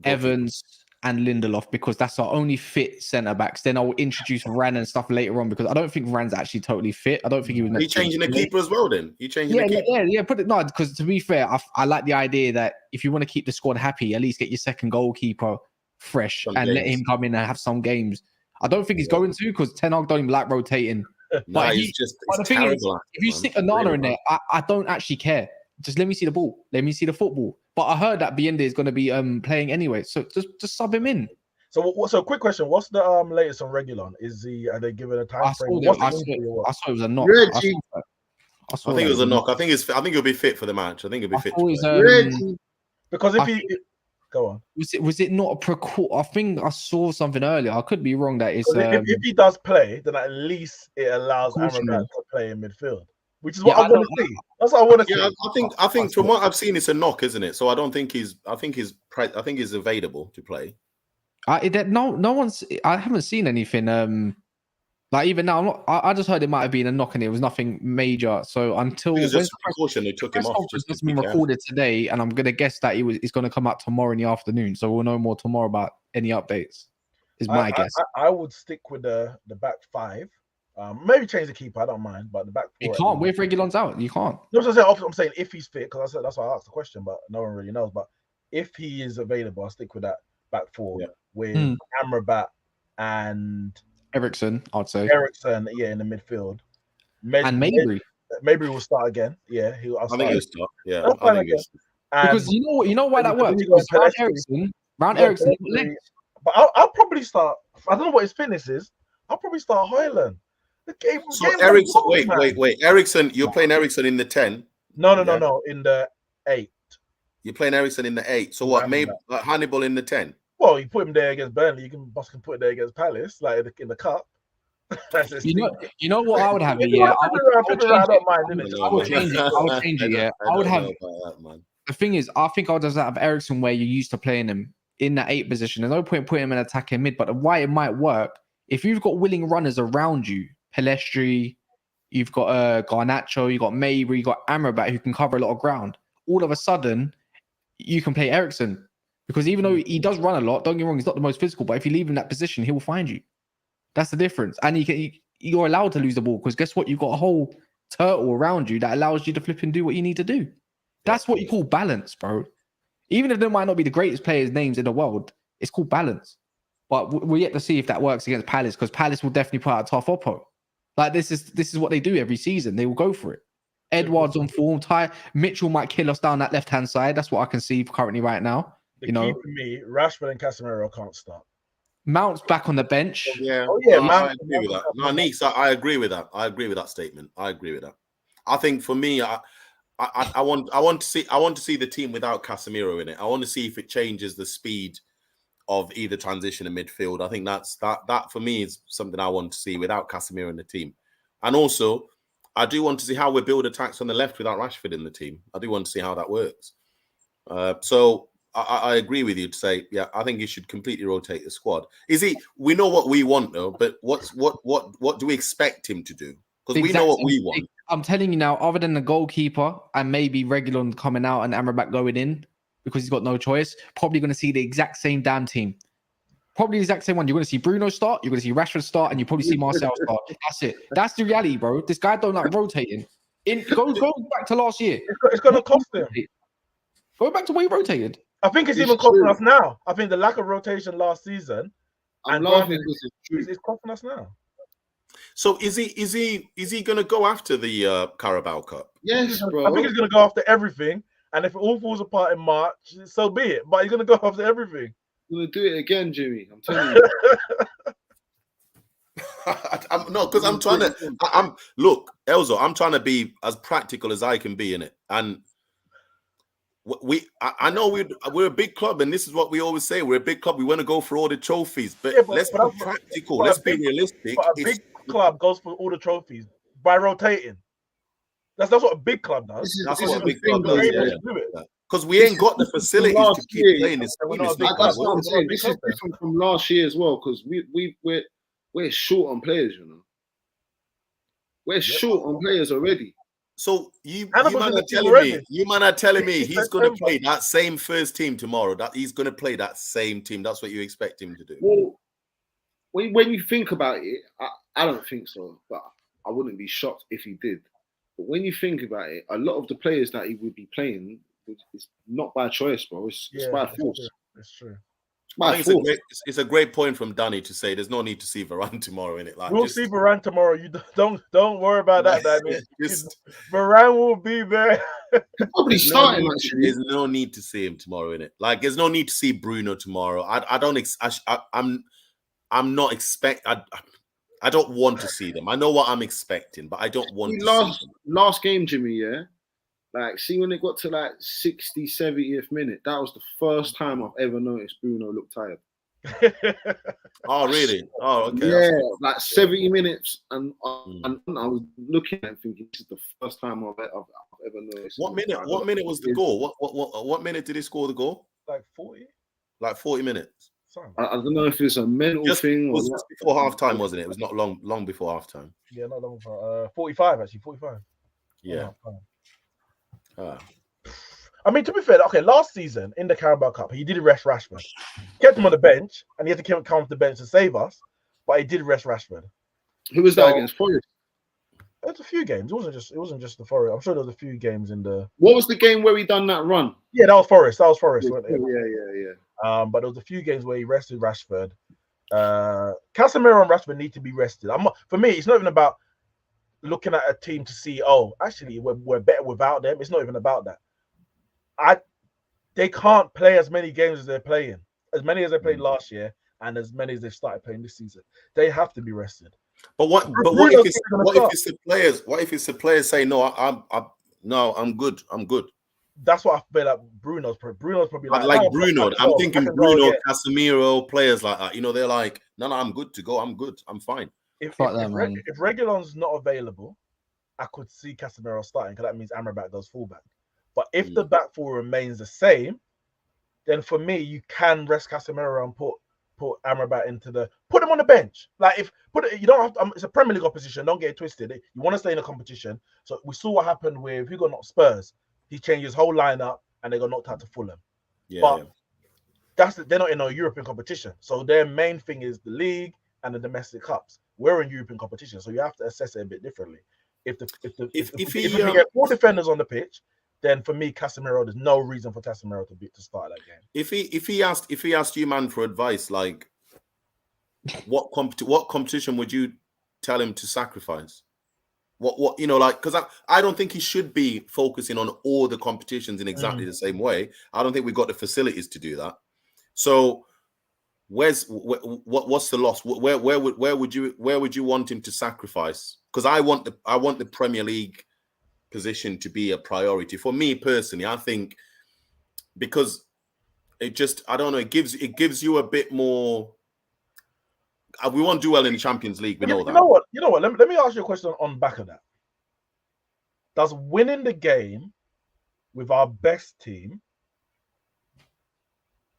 Speaker 4: Evans, and Lindelof, because that's our only fit centre backs. Then I'll introduce Varane and stuff later on, because I don't think Varane's actually totally fit. I don't think he was.
Speaker 1: Are you changing the keeper as well? Then you changing the keeper?
Speaker 4: Yeah. Put it because to be fair, I like the idea that if you want to keep the squad happy, at least get your second goalkeeper fresh and let him come in and have some games. I don't think he's going to, because Ten Hag don't even like rotating.
Speaker 1: But the thing is,
Speaker 4: if you stick Onana in there, I don't actually care. Just let me see the ball. Let me see the football. But I heard that Biende is going to be playing anyway, so just sub him in.
Speaker 3: So quick question: what's the latest on Reguilon? Are they giving a time frame?
Speaker 4: I saw it was a knock.
Speaker 1: I think it was a knock. I think he'll be fit for the match. I think he'll be fit.
Speaker 3: Because if he go on,
Speaker 4: was it not a precaution? I think I saw something earlier. I could be wrong. That is
Speaker 3: if he does play, then at least it allows Amrabat to play in midfield. Which is what I want to see. That's what I want to see.
Speaker 1: I think from what I've seen, it's a knock, isn't it? So I don't think he's available to play.
Speaker 4: No one's. I haven't seen anything. Like even now, I just heard it might have been a knock and it was nothing major. So until
Speaker 1: it was just a precaution, they took him off.
Speaker 4: It's been recorded today, and I'm gonna guess that it's going to come out tomorrow in the afternoon. So we'll know more tomorrow about any updates. Is my guess.
Speaker 3: I would stick with the back five. Maybe change the keeper. I don't mind, but the back four.
Speaker 4: You can't. With Reguilon's out, you can't.
Speaker 3: No, I'm saying if he's fit, because I said that's why I asked the question, but no one really knows. But if he is available, I'll stick with that back four with Amrabat and
Speaker 4: Eriksen. I'd say
Speaker 3: Eriksen, in the midfield.
Speaker 4: And Mejbri.
Speaker 3: Mejbri will start again. Yeah,
Speaker 1: I think he'll start. Yeah,
Speaker 3: I think
Speaker 4: because you know why that works. Round Eriksen,
Speaker 3: but I'll probably start. I don't know what his fitness is. I'll probably start Hojlund.
Speaker 1: So Eriksen, wait. Eriksen, you're playing Eriksen in the 10?
Speaker 3: No, in the 8. You're
Speaker 1: playing Eriksen in the 8. So what? Maybe Hannibal in the 10?
Speaker 3: Well, you put him there against Burnley. You can put it there against Palace, like in the cup.
Speaker 4: You know what I would have? I would change it. Yeah, I would have. The thing is, I think I'll just have Eriksen where you're used to playing him in that 8 position. There's no point putting him in attacking mid. But why it might work, if you've got willing runners around you, Pelestri, you've got Garnacho, you've got Mejbri, you've got Amrabat who can cover a lot of ground. All of a sudden, you can play Eriksen, because even though he does run a lot, don't get me wrong, he's not the most physical, but if you leave him in that position, he will find you. That's the difference. And you're allowed to lose the ball, because guess what? You've got a whole turtle around you that allows you to flip and do what you need to do. That's what you call balance, bro. Even if they might not be the greatest players' names in the world, it's called balance. But we're yet to see if that works against Palace, because Palace will definitely put out a tough oppo. Like this is what they do every season. They will go for it. Edwards on form. Mitchell might kill us down that left-hand side. That's what I can see currently right now.
Speaker 3: Key for me, Rashford and Casemiro can't start.
Speaker 4: Mount's back on the bench.
Speaker 1: Yeah. I agree with that. No, Neeks, I agree with that. I agree with that statement. I agree with that. I think for me, I want to see the team without Casemiro in it. I want to see if it changes the speed of either transition and midfield. I think that for me is something I want to see without Casemiro in the team. And also, I do want to see how we build attacks on the left without Rashford in the team. I do want to see how that works. So I agree with you to say, I think you should completely rotate the squad. We know what we want though, but what do we expect him to do? Because we know what we want.
Speaker 4: I'm telling you now, other than the goalkeeper and maybe Reguilon coming out and Amrabat going in, because he's got no choice, probably going to see the exact same damn team. Probably the exact same one. You're going to see Bruno start, you're going to see Rashford start, and you probably see Marcel start. That's it. That's the reality, bro. This guy don't like rotating. Go back to last year.
Speaker 3: It's going to cost them.
Speaker 4: Go back to where he rotated.
Speaker 3: I think it's even costing us now. I think the lack of rotation last season.
Speaker 2: I'm laughing because it's true.
Speaker 3: It's costing us now.
Speaker 1: So is he going to go after the Carabao Cup?
Speaker 2: Yes, bro.
Speaker 3: I think he's going to go after everything. And if it all falls apart in March, so be it. But he's going to go after everything.
Speaker 2: He's going to do it again, Jimmy. I'm telling you.
Speaker 1: Because I'm trying to. Look, Elzo. I'm trying to be as practical as I can be in it, and I know we're a big club, and this is what we always say: we're a big club. We want to go for all the trophies, but let's be practical. Let's be realistic.
Speaker 3: But a big club goes for all the trophies by rotating. That's what a big club does.
Speaker 1: That's what a big club does. Because we ain't got the facilities to keep playing this.
Speaker 2: That's what I'm saying. This is different from last year as well, because we're short on players, you know. We're short on players already.
Speaker 1: So you man are telling me he's going to play that same first team tomorrow. That he's going to play that same team. That's what you expect him to do.
Speaker 2: Well, when you think about it, I don't think so, but I wouldn't be shocked if he did. But when you think about it, a lot of the players that he would be playing, it's not by choice, bro. It's by force.
Speaker 3: It's true.
Speaker 1: I think it's a great point from Danny to say there's no need to see Varane tomorrow in it. Like
Speaker 3: we'll see Varane tomorrow. You don't worry about that, Danny. Varane will be there.
Speaker 2: Probably starting actually.
Speaker 1: There's no need to see him tomorrow in it. Like there's no need to see Bruno tomorrow. I'm not expect. I don't want to see them. I know what I'm expecting, but I don't want to see them.
Speaker 2: Last game, Jimmy. Yeah. Like, see when it got to like 60, 70th minute, that was the first time I've ever noticed Bruno look tired.
Speaker 1: Oh, really? Oh, okay.
Speaker 2: Yeah, like 70 minutes, and I was looking and thinking, this is the first time I've ever noticed.
Speaker 1: What minute was the goal? What minute did he score the goal?
Speaker 3: Like 40.
Speaker 1: Like 40 minutes.
Speaker 2: I don't know if it's a mental thing.
Speaker 1: It was just before half time, wasn't it? It was not long before half time.
Speaker 3: Yeah, not long before. 45 actually. 45.
Speaker 1: Yeah.
Speaker 3: I mean, to be fair, okay, last season in the Carabao Cup, he did rest Rashford. Kept him on the bench, and he had to come off the bench to save us, but he did rest Rashford.
Speaker 2: Who was that against? Forest?
Speaker 3: There's a few games. It wasn't just the Forest. I'm sure there was a few games in the.
Speaker 2: What was the game where he done that run?
Speaker 3: Yeah, that was Forest.
Speaker 2: Yeah.
Speaker 3: But there was a few games where he rested Rashford. Casemiro and Rashford need to be rested. For me, it's not even about looking at a team to see, actually, we're better without them. It's not even about that. They can't play as many games as they're playing, as many as they played last year, and as many as they've started playing this season. They have to be rested.
Speaker 1: But what if it's the players? What if it's the players say no? I'm good.
Speaker 3: That's what I feel like. Bruno's probably
Speaker 1: like Bruno. I'm thinking Bruno, Casemiro, players like that. You know, they're like, no, I'm good to go. I'm good. I'm fine.
Speaker 3: If Reguilon's not available, I could see Casemiro starting because that means Amrabat goes fullback. But if the back four remains the same, then for me, you can rest Casemiro and put Amrabat put him on the bench. Like you don't have to, it's a Premier League opposition. Don't get it twisted. You want to stay in a competition. So we saw what happened with who got knocked Spurs. He changed his whole lineup and they got knocked out to Fulham. They're not in a European competition. So their main thing is the league and the domestic cups. We're in European competition, so you have to assess it a bit differently. If you get 4 defenders on the pitch, then for me, Casemiro, there's no reason for Casemiro to start that game.
Speaker 1: If he asked you, man, for advice, like what competition would you tell him to sacrifice? What because I don't think he should be focusing on all the competitions in exactly the same way. I don't think we've got the facilities to do that. So what's the loss? Where would you want him to sacrifice? Because I want the Premier League position to be a priority for me personally. I think because it gives you a bit more. We won't do well in the Champions League. We know that.
Speaker 3: You know what? Let me ask you a question on back of that. Does winning the game with our best team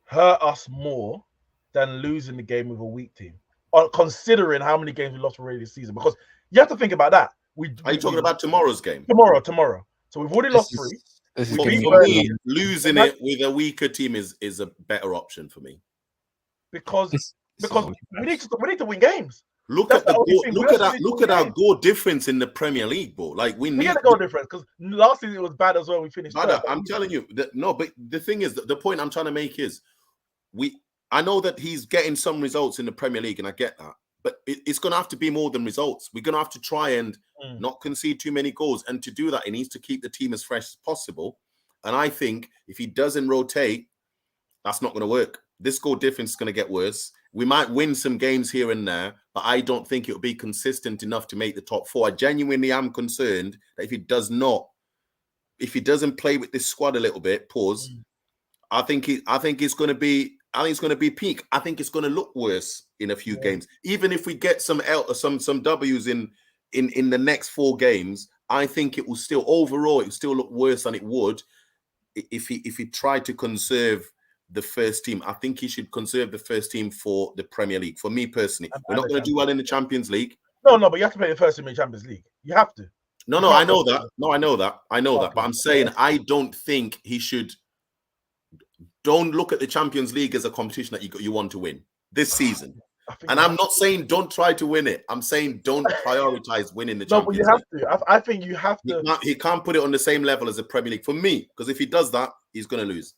Speaker 3: hurt us more than losing the game with a weak team? Or considering how many games we lost already this season? Because you have to think about that.
Speaker 1: Are you talking about tomorrow's game?
Speaker 3: Tomorrow. So we've already lost 3.
Speaker 1: For me, losing it with a weaker team is a better option for me.
Speaker 3: Because we need to win games.
Speaker 1: Look at our goal difference in the Premier League, bro. Like we need
Speaker 3: a goal difference because last season it was bad as well. We finished.
Speaker 1: I'm telling you that but the thing is, the point I'm trying to make is, I know that he's getting some results in the Premier League, and I get that, but it's going to have to be more than results. We're going to have to try and not concede too many goals, and to do that, he needs to keep the team as fresh as possible. And I think if he doesn't rotate, that's not going to work. This goal difference is going to get worse. We might win some games here and there, but I don't think it'll be consistent enough to make the top 4. I genuinely am concerned that if he doesn't play with this squad a little bit, I think it's going to be peak. I think it's going to look worse in a few games. Even if we get some W's in the next 4 games, I think it will still look worse than it would if he tried to conserve the first team. I think he should conserve the first team for the Premier League. For me personally, we're not going to do well in the Champions League.
Speaker 3: No, but you have to play the first team in the Champions League. You have to.
Speaker 1: No, I know that. No, I know that. But I'm saying I don't think he should. Don't look at the Champions League as a competition that you want to win this season. And I'm not saying don't try to win it. I'm saying don't prioritize winning the Champions League.
Speaker 3: No, but you have to. I think you have to.
Speaker 1: He can't put it on the same level as the Premier League for me, because if he does that, he's going to lose.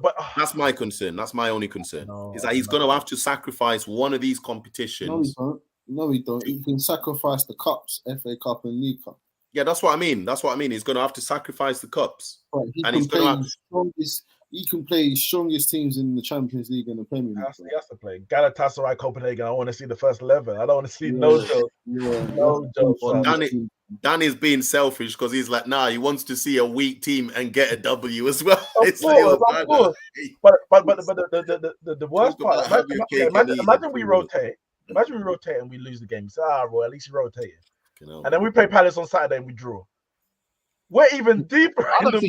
Speaker 3: But
Speaker 1: that's my concern. That's my only concern. Is that he's going to have to sacrifice one of these competitions.
Speaker 2: No, he don't. He can sacrifice the cups, FA Cup and League Cup.
Speaker 1: Yeah, that's what I mean. He's going to have to sacrifice the cups.
Speaker 2: Right. He can play strongest teams in the Champions League and the Premier League.
Speaker 3: He has to play Galatasaray, Copenhagen. I want to see the first 11. I don't want to see no jokes. No jokes.
Speaker 1: Well, Danny's being selfish because he's like, he wants to see a weak team and get a W as well.
Speaker 3: Of course. But the worst part, imagine we rotate. Imagine we rotate and we lose the game. Well, at least you rotated. And then we play Palace on Saturday and we draw. We're even deeper.
Speaker 4: I don't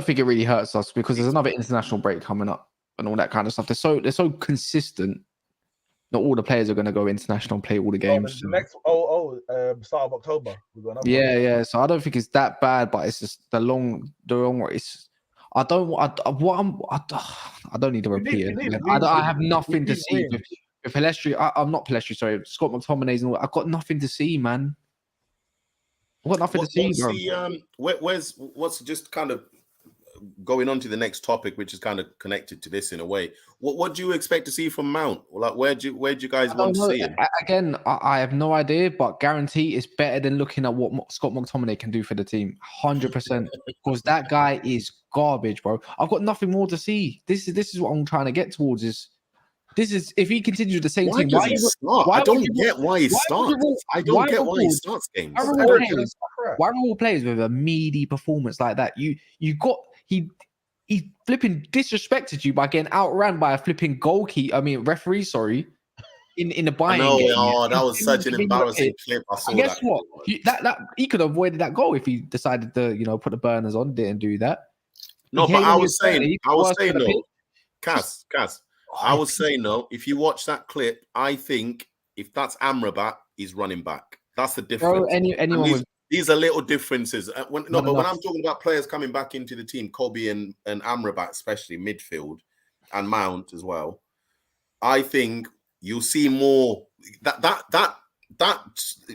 Speaker 4: think it really hurts us because there's another international break coming up and all that kind of stuff. They're so consistent. Not all the players are going to go international and play all the games.
Speaker 3: The next start of October.
Speaker 4: Yeah. So I don't think it's that bad, but it's just the long race. I don't need to repeat it. I have nothing to see with Pelestri. I'm not Pelestri. Sorry, Scott McTominay's. I've got nothing to see, man. I've got nothing to see, bro.
Speaker 1: What's just kind of going on to the next topic, which is kind of connected to this in a way. What do you expect to see from Mount? Like, where do you guys want to see him?
Speaker 4: Again, I have no idea, but guarantee it's better than looking at what Scott McTominay can do for the team. 100%, because that guy is garbage, bro. I've got nothing more to see. This is what I'm trying to get towards. This is if he continues the same team.
Speaker 1: Why does he start? I don't get why he starts. I don't get why he starts games.
Speaker 4: Why are all players with a meaty performance like that? He flipping disrespected you by getting outran by a flipping referee. Sorry, in the Bayern game.
Speaker 1: Oh, that was such an embarrassing clip. I saw
Speaker 4: guess what? He could have avoided that goal if he decided to put the burners on. Didn't do that.
Speaker 1: No, but I was saying though, Cass. I was saying though, if you watch that clip, I think if that's Amrabat, he's running back. That's the difference.
Speaker 4: Bro,
Speaker 1: these are little differences. When I'm talking about players coming back into the team, Kobe and Amrabat, especially midfield, and Mount as well, I think you'll see more. That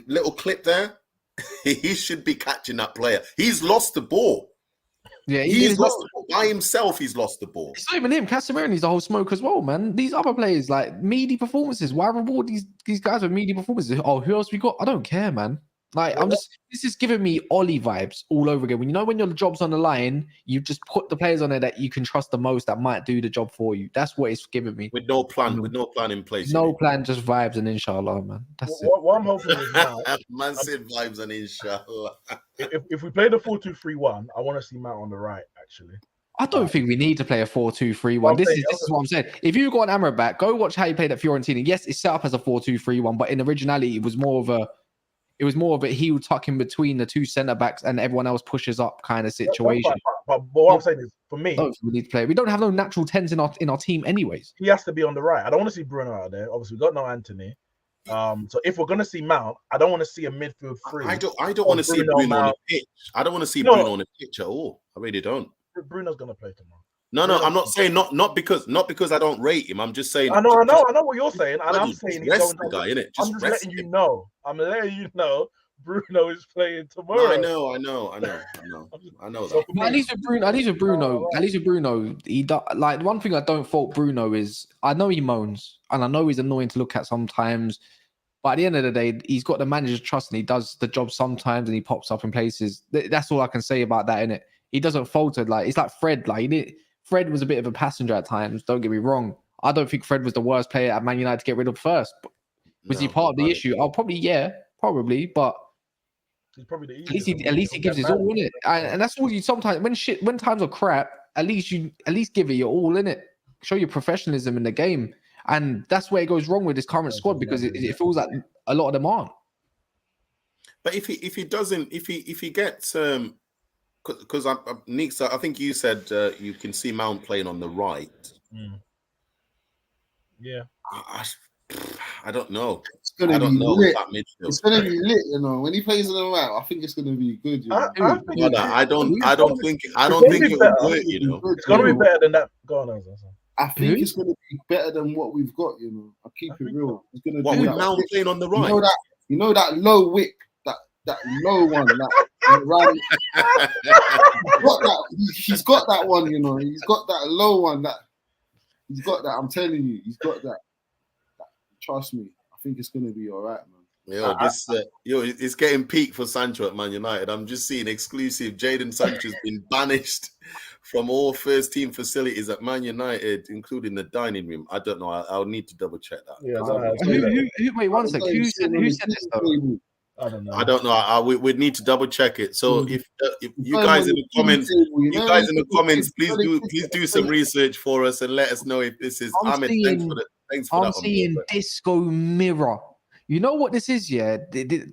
Speaker 1: little clip there, he should be catching that player. He's lost the ball.
Speaker 4: Yeah,
Speaker 1: he's lost the ball. By himself, he's lost the ball.
Speaker 4: It's not even him. Casemiro needs a whole smoke as well, man. These other players, like, meaty performances. Why reward these guys with meaty performances? Oh, who else we got? I don't care, man. Like, this is giving me Ollie vibes all over again. When your job's on the line, you just put the players on there that you can trust the most that might do the job for you. That's what it's giving me.
Speaker 1: With no plan in place.
Speaker 4: No plan, just vibes and inshallah, man. That's it.
Speaker 3: What I'm hoping is now,
Speaker 1: man said vibes and inshallah.
Speaker 3: If we play the 4-2-3-1, I want to see Mount on the right, actually.
Speaker 4: I don't think we need to play a 4-2-3-1. This is what I'm saying. If you go on Amrabat, go watch how he played at Fiorentina. Yes, it's set up as a 4-2-3-1, but in originality, it was more of a heel tuck in between the two centre backs and everyone else pushes up kind of situation.
Speaker 3: But what I'm saying is, for me,
Speaker 4: we need to play. We don't have no natural 10s in our team, anyways.
Speaker 3: He has to be on the right. I don't want to see Bruno out there. Obviously, we got no Anthony. So if we're gonna see Mount, I don't want to see a midfield three.
Speaker 1: I don't want to see Bruno on the pitch. I don't want to see Bruno on the pitch at all. I really don't.
Speaker 3: Bruno's gonna play tomorrow.
Speaker 1: No, I'm not saying not because I don't rate him. I'm just saying.
Speaker 3: I know what you're saying, and I'm saying he's
Speaker 1: rest
Speaker 3: going
Speaker 1: the guy, innit?
Speaker 3: I'm just letting you know. I'm letting you know Bruno is playing tomorrow.
Speaker 1: No, I know that.
Speaker 4: But at least with Bruno, he like one thing I don't fault Bruno is I know he moans and I know he's annoying to look at sometimes, but at the end of the day, he's got the manager's trust and he does the job sometimes and he pops up in places. That's all I can say about that, innit? He doesn't falter. Like it's like Fred. Fred was a bit of a passenger at times. Don't get me wrong. I don't think Fred was the worst player at Man United to get rid of first. Was he part of the issue? Oh, probably, but
Speaker 3: he's probably the
Speaker 4: at least he gives his all in it, and that's all you sometimes when times are crap. At least give it your all in it. Show your professionalism in the game, and that's where it goes wrong with this current squad because it feels like a lot of them aren't.
Speaker 1: But if he gets because Nick, I think you said you can see Mount playing on the right.
Speaker 3: Yeah.
Speaker 1: I don't know.
Speaker 2: It's gonna be lit. It's gonna be lit, you know. When he plays on the right, I think it's gonna be good. You know?
Speaker 1: I don't think it will work. You know,
Speaker 3: it's gonna be better than that. Go on,
Speaker 2: I think it's gonna be better than what we've got. You know, I'll keep it real. It's gonna
Speaker 1: be with Mount playing on the right.
Speaker 2: You know that low whip, that low one, right. He's got that one. You know, he's got that low one. He's got that. I'm telling you, he's got that. Trust me. I think it's gonna be all right, man.
Speaker 1: It's getting peak for Sancho at Man United. I'm just seeing exclusive. Jadon Sancho's been banished from all first team facilities at Man United, including the dining room. I don't know. I'll need to double check that.
Speaker 4: Yeah, wait one sec. Who said this though?
Speaker 3: I don't
Speaker 1: know. We'd need to double check it. So if you guys in the comments, please do some research for us and let us know if this is. Thanks for that.
Speaker 4: I'm seeing Disco Mirror. You know what this is, yeah? The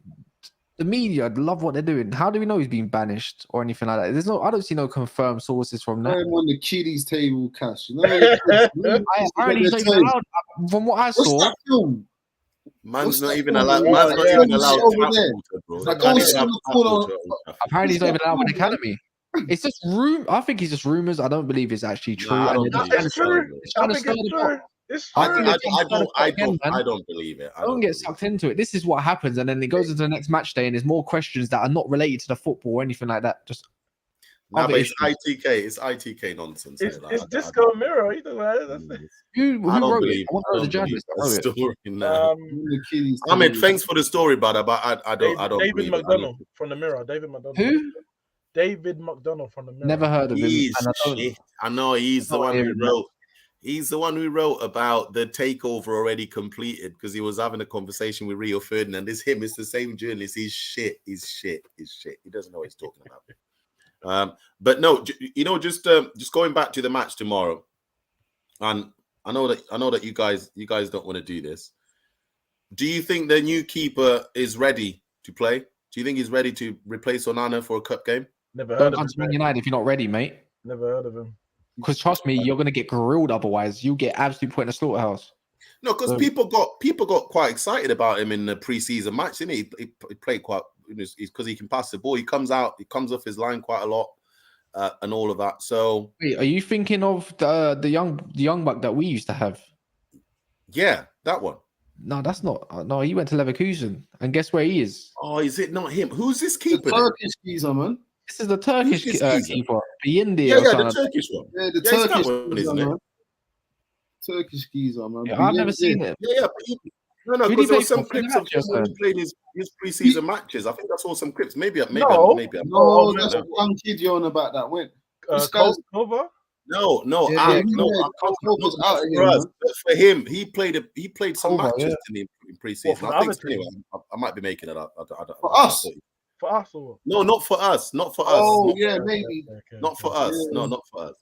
Speaker 4: media love what they're doing. How do we know he's been banished or anything like that? I don't see no confirmed sources from that.
Speaker 2: I'm on the kiddies table, Cash. You know,
Speaker 4: apparently he's not even allowed. From what I saw,
Speaker 2: that film?
Speaker 1: Man's not even allowed. Man's not even allowed.
Speaker 4: Apparently he's not even allowed in the academy. It's just I think it's just rumors. I don't believe it's actually true.
Speaker 1: I don't
Speaker 3: believe it.
Speaker 1: I don't believe it.
Speaker 4: Don't get sucked into it. This is what happens, and then it goes into the next match day, and there's more questions that are not related to the football or anything like that. Just
Speaker 1: but it's ITK. It's ITK nonsense.
Speaker 3: It's Disco Mirror.
Speaker 4: Who wrote it? I want to know the journalist.
Speaker 1: Ahmed, thanks for the story, brother. But I don't.
Speaker 3: David McDonough from the Mirror. David McDonough.
Speaker 4: Who?
Speaker 3: David McDonough from the Mirror.
Speaker 4: Never heard of him.
Speaker 1: I know he's the one who wrote. He's the one who wrote about the takeover already completed because he was having a conversation with Rio Ferdinand. It's him. It's the same journalist. He's shit. He doesn't know what he's talking about. But no, just going back to the match tomorrow, and I know that you guys don't want to do this. Do you think the new keeper is ready to play? Do you think he's ready to replace Onana for a cup game?
Speaker 3: Never heard of him.
Speaker 4: Man United if you're not ready, mate.
Speaker 3: Never heard of him.
Speaker 4: Because trust me, you're gonna get grilled otherwise. You get absolutely put in a slaughterhouse.
Speaker 1: No, because people got quite excited about him in the preseason match, didn't he? He played quite because he can pass the ball. He comes off his line quite a lot, and all of that. So,
Speaker 4: wait, are you thinking of the young buck that we used to have?
Speaker 1: Yeah, that one.
Speaker 4: No, that's not. No, he went to Leverkusen, and guess where he is?
Speaker 1: Oh, is it not him? Who's this keeper?
Speaker 2: The Turkish geezer, man.
Speaker 4: This is the Turkish keeper.
Speaker 1: The Turkish one.
Speaker 2: Yeah, the Turkish one, isn't it? Turkish geezer, man.
Speaker 4: Yeah, I've never seen it.
Speaker 1: Yeah. No, because there were some clips of him when he played his preseason matches. I think I saw some clips. Maybe.
Speaker 2: No, that's a young kid you're on about that went.
Speaker 3: Cover?
Speaker 1: No. For him, he played some matches in preseason. I might be making it up.
Speaker 2: For us.
Speaker 3: For us or what?
Speaker 1: No, not for us.
Speaker 2: Oh, yeah, maybe.
Speaker 1: Not for us. No, not for us.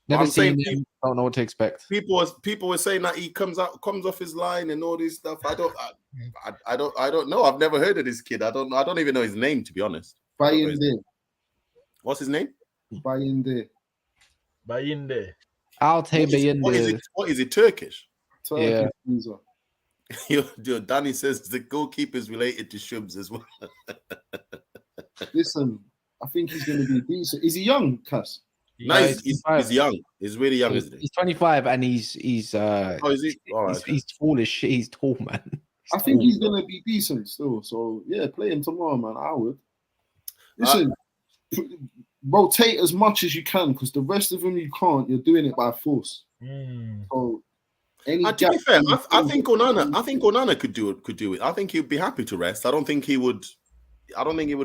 Speaker 4: Never seen him. Don't know what to expect.
Speaker 1: People were saying that he comes off his line and all this stuff. I don't know. I've never heard of this kid. I don't even know his name, to be honest.
Speaker 2: Bayinde.
Speaker 1: What's his name?
Speaker 2: Bayinde.
Speaker 4: Altay Bayinde.
Speaker 1: What is it? Turkish?
Speaker 2: Yeah.
Speaker 1: Danny says the goalkeeper is related to Shubs as well.
Speaker 2: Listen, I think he's going to be decent. Is he young, Cass?
Speaker 1: No, he's young. He's really young, isn't he?
Speaker 4: He's 25 and he's
Speaker 1: Oh, is he? All right,
Speaker 4: he's tall as shit. He's tall, man.
Speaker 2: I think he's gonna be decent still. So yeah, play him tomorrow, man. I would. Listen, rotate as much as you can because the rest of them you can't. You're doing it by force. So
Speaker 1: to be fair, I think Onana could do it. I think he'd be happy to rest. I don't think he would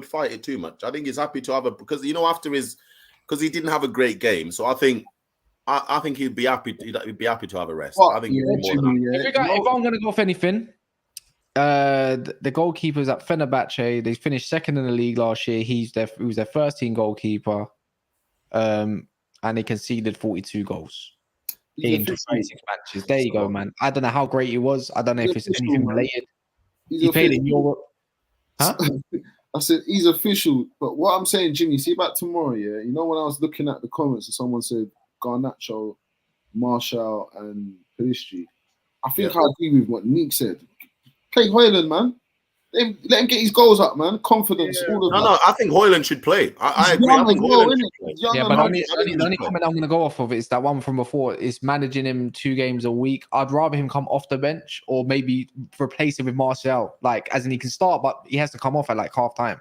Speaker 1: fight it too much. I think he's happy to have because because he didn't have a great game. So I think he'd be happy. He'd be happy to have a rest.
Speaker 2: Well,
Speaker 1: I think.
Speaker 4: If I'm gonna go for anything, the goalkeepers at Fenerbahce, they finished second in the league last year. He was their first team goalkeeper, and he conceded 42 goals in 26 matches. There you go, man. I don't know how great he was. I don't know if it's anything related. He played in Europe. Huh?
Speaker 2: I said he's official, but what I'm saying, Jimmy, see about tomorrow, yeah. You know when I was looking at the comments and someone said Garnacho, Martial, and Pellistri, I think I agree with what Nick said. Play Hojlund, man. Let him get his goals up, man. Confidence.
Speaker 1: Yeah. No, I think Hojlund should play. I agree. I think Hojlund should play.
Speaker 4: Yeah, but the only comment I'm going to go off of is that one from before. Is managing him 2 games a week. I'd rather him come off the bench or maybe replace him with Martial. Like, as in he can start, but he has to come off at like half time.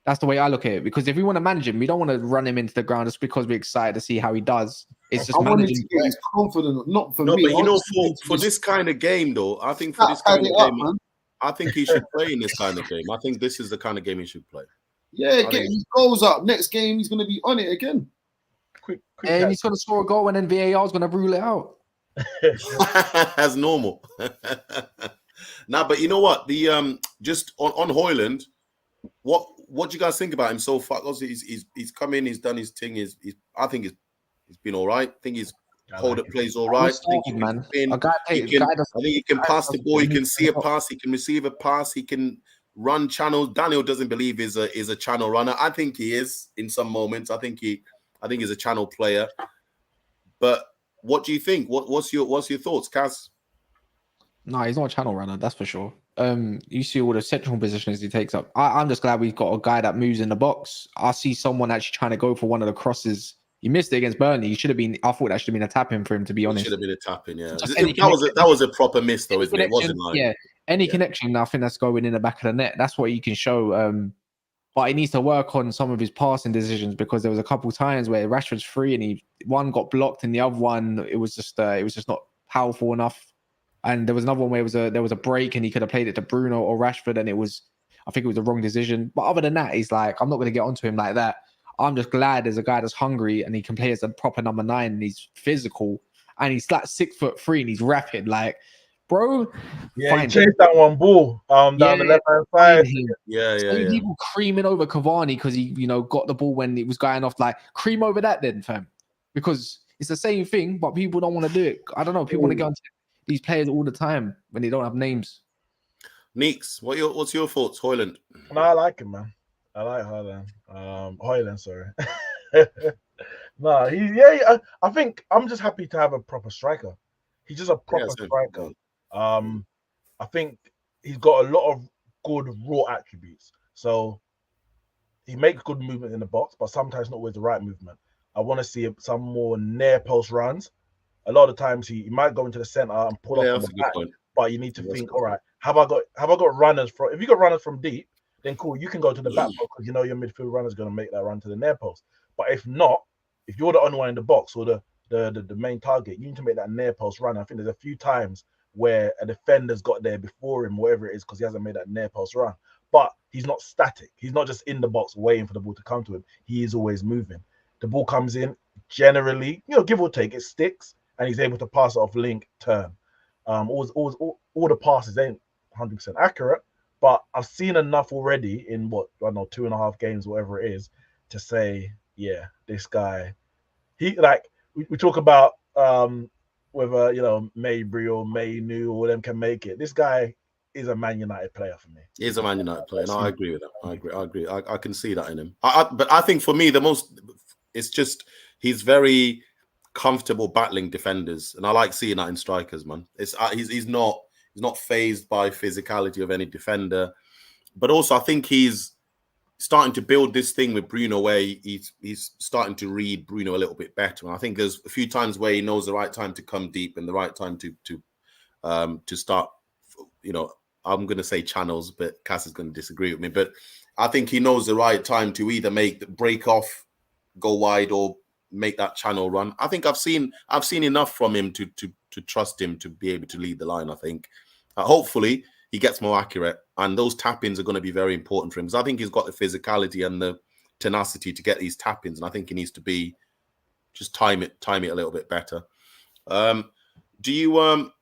Speaker 4: That's the way I look at it. Because if we want to manage him, we don't want to run him into the ground just because we're excited to see how he does. It's just managing.
Speaker 2: To get his confidence, not for me.
Speaker 1: But you know, for this kind of game, though, I think for this kind of game, I think he should play in this kind of game. I think this is the kind of game he should play.
Speaker 2: Yeah, get his goals up. Next game, he's going to be on it again.
Speaker 3: Quick
Speaker 4: and he's going to score a goal, and then VAR is going to rule it out.
Speaker 1: As normal. Nah, but you know what? The just on Hojlund, what do you guys think about him so far? Obviously, he's come in, he's done his thing. I think he's been all right. I think he's plays all right. I think he can pass the ball. He can see a pass. He can receive a pass. He can run channels. Daniel doesn't believe is a channel runner. I think he is in some moments. I think he's a channel player. But what do you think? What's your thoughts, Kaz?
Speaker 4: No, he's not a channel runner. That's for sure. You see all the central positions he takes up. I'm just glad we've got a guy that moves in the box. I see someone actually trying to go for one of the crosses. He missed it against Burnley. He should have been. I thought that should have been a tap-in for him, to be honest.
Speaker 1: It should have been a tap-in, yeah. That was a proper miss, though, isn't it? It wasn't like
Speaker 4: any connection. I think that's going in the back of the net. That's what you can show. But he needs to work on some of his passing decisions because there was a couple times where Rashford's free and one got blocked and the other one it was just not powerful enough. And there was another one where there was a break and he could have played it to Bruno or Rashford and I think it was the wrong decision. But other than that, he's like, I'm not going to get onto him like that. I'm just glad there's a guy that's hungry and he can play as a proper number 9 and he's physical and he's like 6'3" and he's rapid. Like, bro,
Speaker 3: he chased that one ball down the left hand side.
Speaker 1: Yeah.
Speaker 4: People creaming over Cavani because he, got the ball when it was going off. Like, cream over that then, fam, because it's the same thing, but people don't want to do it. I don't know. People want to get onto these players all the time when they don't have names.
Speaker 1: Neeks, what's your thoughts, Hojlund?
Speaker 3: No, I like him, man. I like Hojlund, sorry. I think I'm just happy to have a proper striker. He's just a proper striker. I think he's got a lot of good raw attributes. So he makes good movement in the box, but sometimes not always the right movement. I want to see some more near post runs. A lot of times he might go into the center and pull up on the back, but you need to think, all right, have I got runners from? If you got runners from deep, then cool, you can go to the back post because your midfield runner is going to make that run to the near post. But if not, if you're the only one in the box or the main target, you need to make that near post run. I think there's a few times where a defender's got there before him, wherever it is, because he hasn't made that near post run. But he's not static. He's not just in the box waiting for the ball to come to him. He is always moving. The ball comes in, generally, give or take, it sticks, and he's able to pass it off link, turn. All the passes ain't 100% accurate, but I've seen enough already in 2.5 games, whatever it is, to say, yeah, this guy. We talk about whether Mejbri or Mainu or them can make it. This guy is a Man United player for me.
Speaker 1: He is a Man United player. No, I agree with that. I agree. I can see that in him. But I think for me, it's just he's very comfortable battling defenders, and I like seeing that in strikers, man. He's not fazed by physicality of any defender, but also I think he's starting to build this thing with Bruno where he's starting to read Bruno a little bit better. And I think there's a few times where he knows the right time to come deep and the right time to start, I'm going to say channels, but Cass is going to disagree with me. But I think he knows the right time to either make the break off, go wide, or make that channel run. I think I've seen enough from him to trust him to be able to lead the line. I think hopefully he gets more accurate, and those tap-ins are going to be very important for him. Because I think he's got the physicality and the tenacity to get these tap-ins, and I think he needs to be just time it a little bit better. Do you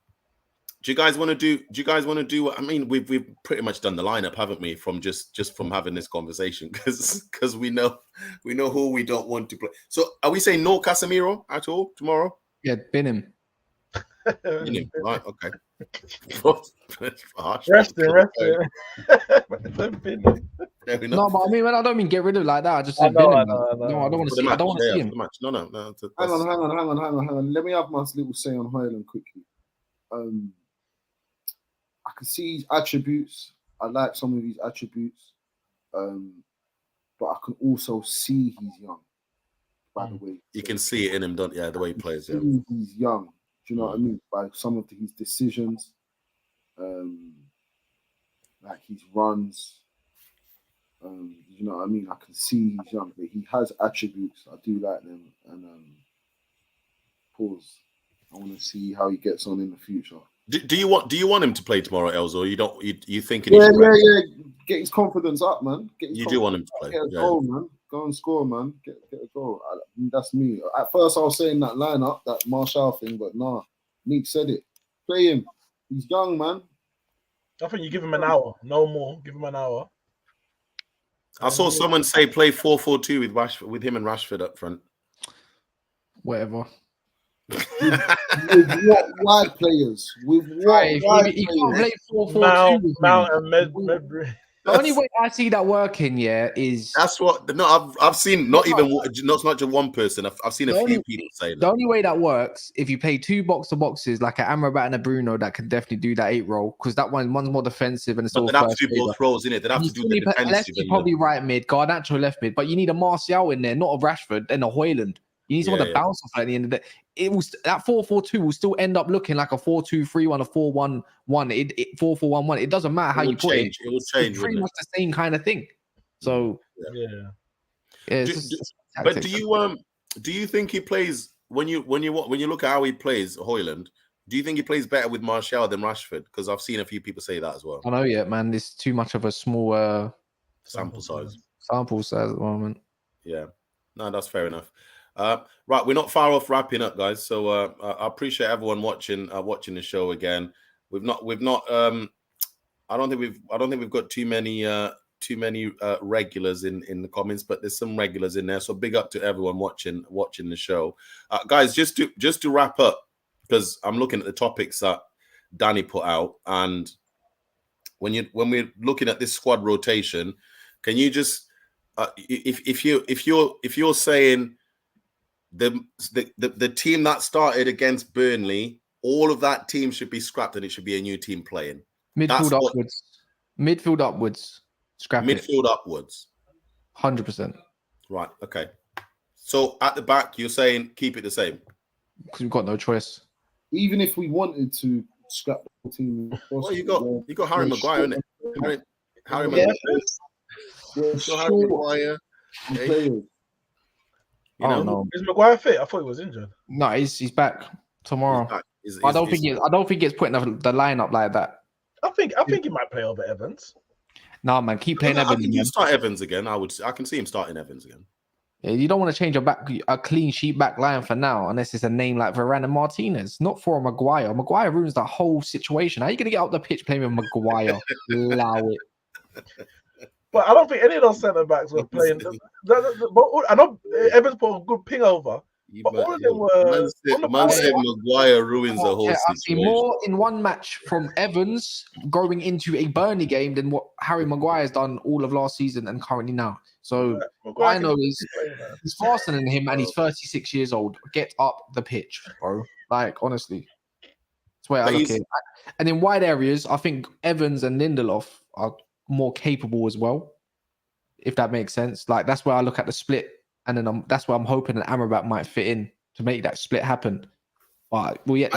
Speaker 1: guys want to do? I mean, we've pretty much done the lineup, haven't we? From just from having this conversation, because we know who we don't want to play. So, are we saying no Casemiro at all tomorrow?
Speaker 4: Yeah, bin him.
Speaker 1: Bin him, right? Okay.
Speaker 3: Resting.
Speaker 4: No, but I mean, I don't mean get rid of it like that. I just said bin him. No, I don't want to see. I don't want to see him.
Speaker 1: No.
Speaker 2: Hang on. Let me have my little say on Hojlund quickly. I can see his attributes. I like some of his attributes, but I can also see he's young. By the way,
Speaker 1: you can see it in him, don't you? Yeah, the way he plays. Yeah,
Speaker 2: he's young. Do you know what I mean? By some of his decisions, like his runs. You know what I mean? I can see he's young, but he has attributes. I do like them. And pause. I want to see how he gets on in the future.
Speaker 1: Do you want him to play tomorrow, Els, or you don't? You thinking?
Speaker 2: Yeah. Get his confidence up, man.
Speaker 1: You do want him to play.
Speaker 2: Get a goal, man. Go and score, man. Get a goal. That's me. At first, I was saying that lineup, that Martial thing, but nah. Nick said it. Play him. He's young, man.
Speaker 3: I think you give him an hour, no more. Give him an hour.
Speaker 1: I saw someone say play 4-4-2 with him and Rashford up front.
Speaker 4: Whatever.
Speaker 2: With what wide players? With what wide
Speaker 4: you
Speaker 2: players?
Speaker 4: can't play 4-4-2.
Speaker 3: Mount and Mejbri.
Speaker 4: The only way I see that working, is
Speaker 1: that's what. No, I've seen not just one person. I've seen a few people say that.
Speaker 4: The only way that works if you play two box-to-boxes like an Amrabat and a Bruno that can definitely do that 8 role, because that one's more defensive and it's all.
Speaker 1: They'd have to do both roles, innit? They'd have to do the defensive.
Speaker 4: Probably right mid, Garnacho left mid, but you need a Martial in there, not a Rashford and a Hojlund. You need someone to bounce off at the end of the day. That 4-4-2 will still end up looking like a 4-2-3-1, a 4-1-1, 4-4-1-1. It doesn't matter how you put it.
Speaker 1: It will change.
Speaker 4: It's pretty much the same kind of thing. So
Speaker 1: but do you think he plays when you look at how he plays Hojlund? Do you think he plays better with Martial than Rashford? Because I've seen a few people say that as well.
Speaker 4: I know, man. It's too much of a small
Speaker 1: sample size
Speaker 4: at the moment.
Speaker 1: Yeah, no, that's fair enough. Right, we're not far off wrapping up, guys. So I appreciate everyone watching the show again. We've not. I don't think we've got too many regulars in the comments, but there's some regulars in there. So big up to everyone watching the show, guys. Just to wrap up, because I'm looking at the topics that Danny put out, and when we're looking at this squad rotation, can you just if you're saying the team that started against Burnley, all of that team should be scrapped and it should be a new team playing.
Speaker 4: Midfield upwards. Scrap it.
Speaker 1: Midfield upwards.
Speaker 4: 100%.
Speaker 1: Right. Okay. So at the back, you're saying keep it the same
Speaker 4: because we've got no choice.
Speaker 2: Even if we wanted to scrap the team,
Speaker 1: well, you got Harry Maguire, isn't it? Harry Maguire.
Speaker 2: Harry Maguire.
Speaker 3: Is Maguire fit? I thought he was injured.
Speaker 4: No, he's back tomorrow. I don't think it's putting the lineup like that.
Speaker 3: I think he might play over Evans.
Speaker 4: No, man, keep playing Evans.
Speaker 1: I think you start Evans again. I can see him starting Evans again.
Speaker 4: Yeah, you don't want to change a clean sheet back line for now, unless it's a name like Varane and Martinez, not for a Maguire. Maguire ruins the whole situation. How are you going to get out the pitch playing with Maguire? Allow it.
Speaker 3: But I don't think any of those centre backs were playing. I know Evans put a good ping over, but all of them were.
Speaker 1: Man said Maguire ruins the whole situation.
Speaker 4: I see more in one match from Evans going into a Burnley game than what Harry Maguire has done all of last season and currently now. So what I know is he's faster than him and he's 36 years old. Get up the pitch, bro. Like, honestly. That's the way I look at it. And in wide areas, I think Evans and Lindelof are more capable as well. if that makes sense. Like that's where I look at the split, and then that's where I'm hoping that Amrabat might fit in to make that split happen. But
Speaker 1: I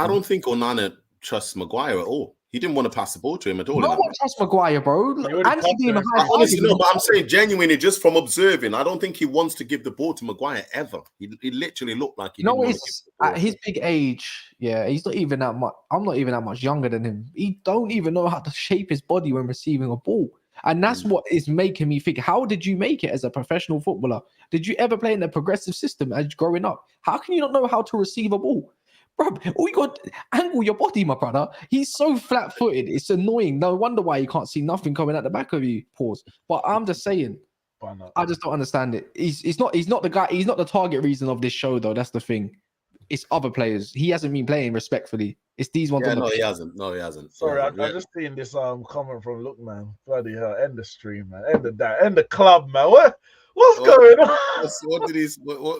Speaker 1: don't think Onana trusts Maguire at all. He didn't want to pass the ball to him at all.
Speaker 4: No one trusts Maguire, bro.
Speaker 1: Honestly, no, but I'm saying genuinely, just from observing, I don't think he wants to give the ball to Maguire ever. He literally looked like he didn't want to give the ball.
Speaker 4: At his big age, yeah, he's not even that much. I'm not even that much younger than him. He don't even know how to shape his body when receiving a ball. And that's what is making me think, how did you make it as a professional footballer? Did you ever play in a progressive system as growing up? How can you not know how to receive a ball? Bro, all you got angle your body, my brother. He's so flat-footed. It's annoying. No wonder why you can't see nothing coming at the back of you. Pause. But I'm just saying, I just don't understand it. He's not the guy. He's not the target reason of this show, though. That's the thing. It's other players. He hasn't been playing respectfully. It's these ones.
Speaker 1: Yeah, he hasn't. No, he hasn't.
Speaker 3: Sorry, I just seen this comment from Look, man. Bloody hell! End the stream, man. End the club, man. What's going on?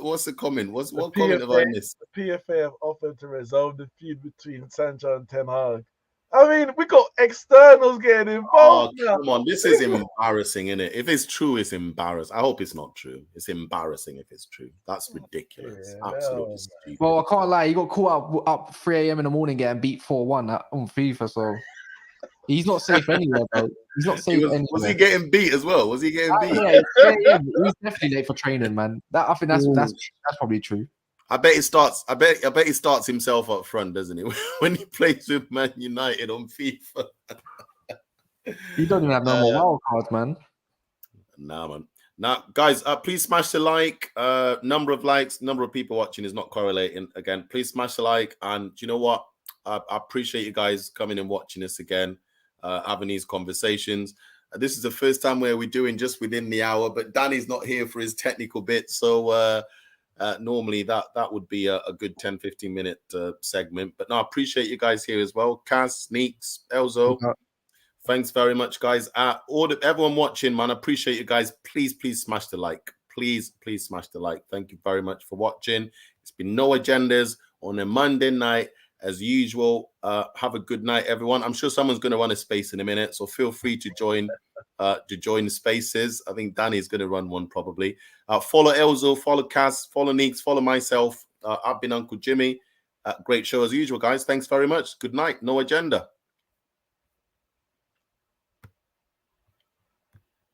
Speaker 1: What's the comment? What comment have I missed?
Speaker 3: The PFA have offered to resolve the feud between Sancho and Ten Hag. I mean, we got externals getting involved.
Speaker 1: Oh, come on, this is embarrassing, isn't it? If it's true, it's embarrassing. I hope it's not true. It's embarrassing if it's true. That's ridiculous. Yeah, absolutely stupid.
Speaker 4: Well, I can't lie. He got caught up 3 a.m. in the morning getting beat 4-1 on FIFA, so he's not safe anywhere, bro. He's not safe anywhere.
Speaker 1: Was he getting beat as well? Was he getting beat?
Speaker 4: Yeah, he was definitely late for training, man. I think that's probably true.
Speaker 1: I bet he starts himself up front, doesn't he? When he plays with Man United on FIFA.
Speaker 4: He don't even have no more wild cards, man.
Speaker 1: Nah, man. Now, guys, please smash the like. Number of likes, number of people watching is not correlating. Again, please smash the like. And do you know what? I appreciate you guys coming and watching us again, having these conversations. This is the first time where we're doing just within the hour, but Danny's not here for his technical bit. So normally that would be a good 10-15 minute segment. But no, I appreciate you guys here as well. Kaz, Sneaks, Elzo. Thanks very much, guys. Everyone watching, man, I appreciate you guys. Please smash the like. Please smash the like. Thank you very much for watching. It's been No Agendas on a Monday night. As usual, have a good night, everyone. I'm sure someone's going to run a space in a minute, so feel free to join the spaces. I think Danny's going to run one probably. Follow Elzo, follow Kaz, follow Neeks, follow myself. I've been Uncle Jimmy. Great show as usual, guys. Thanks very much. Good night. No Agenda.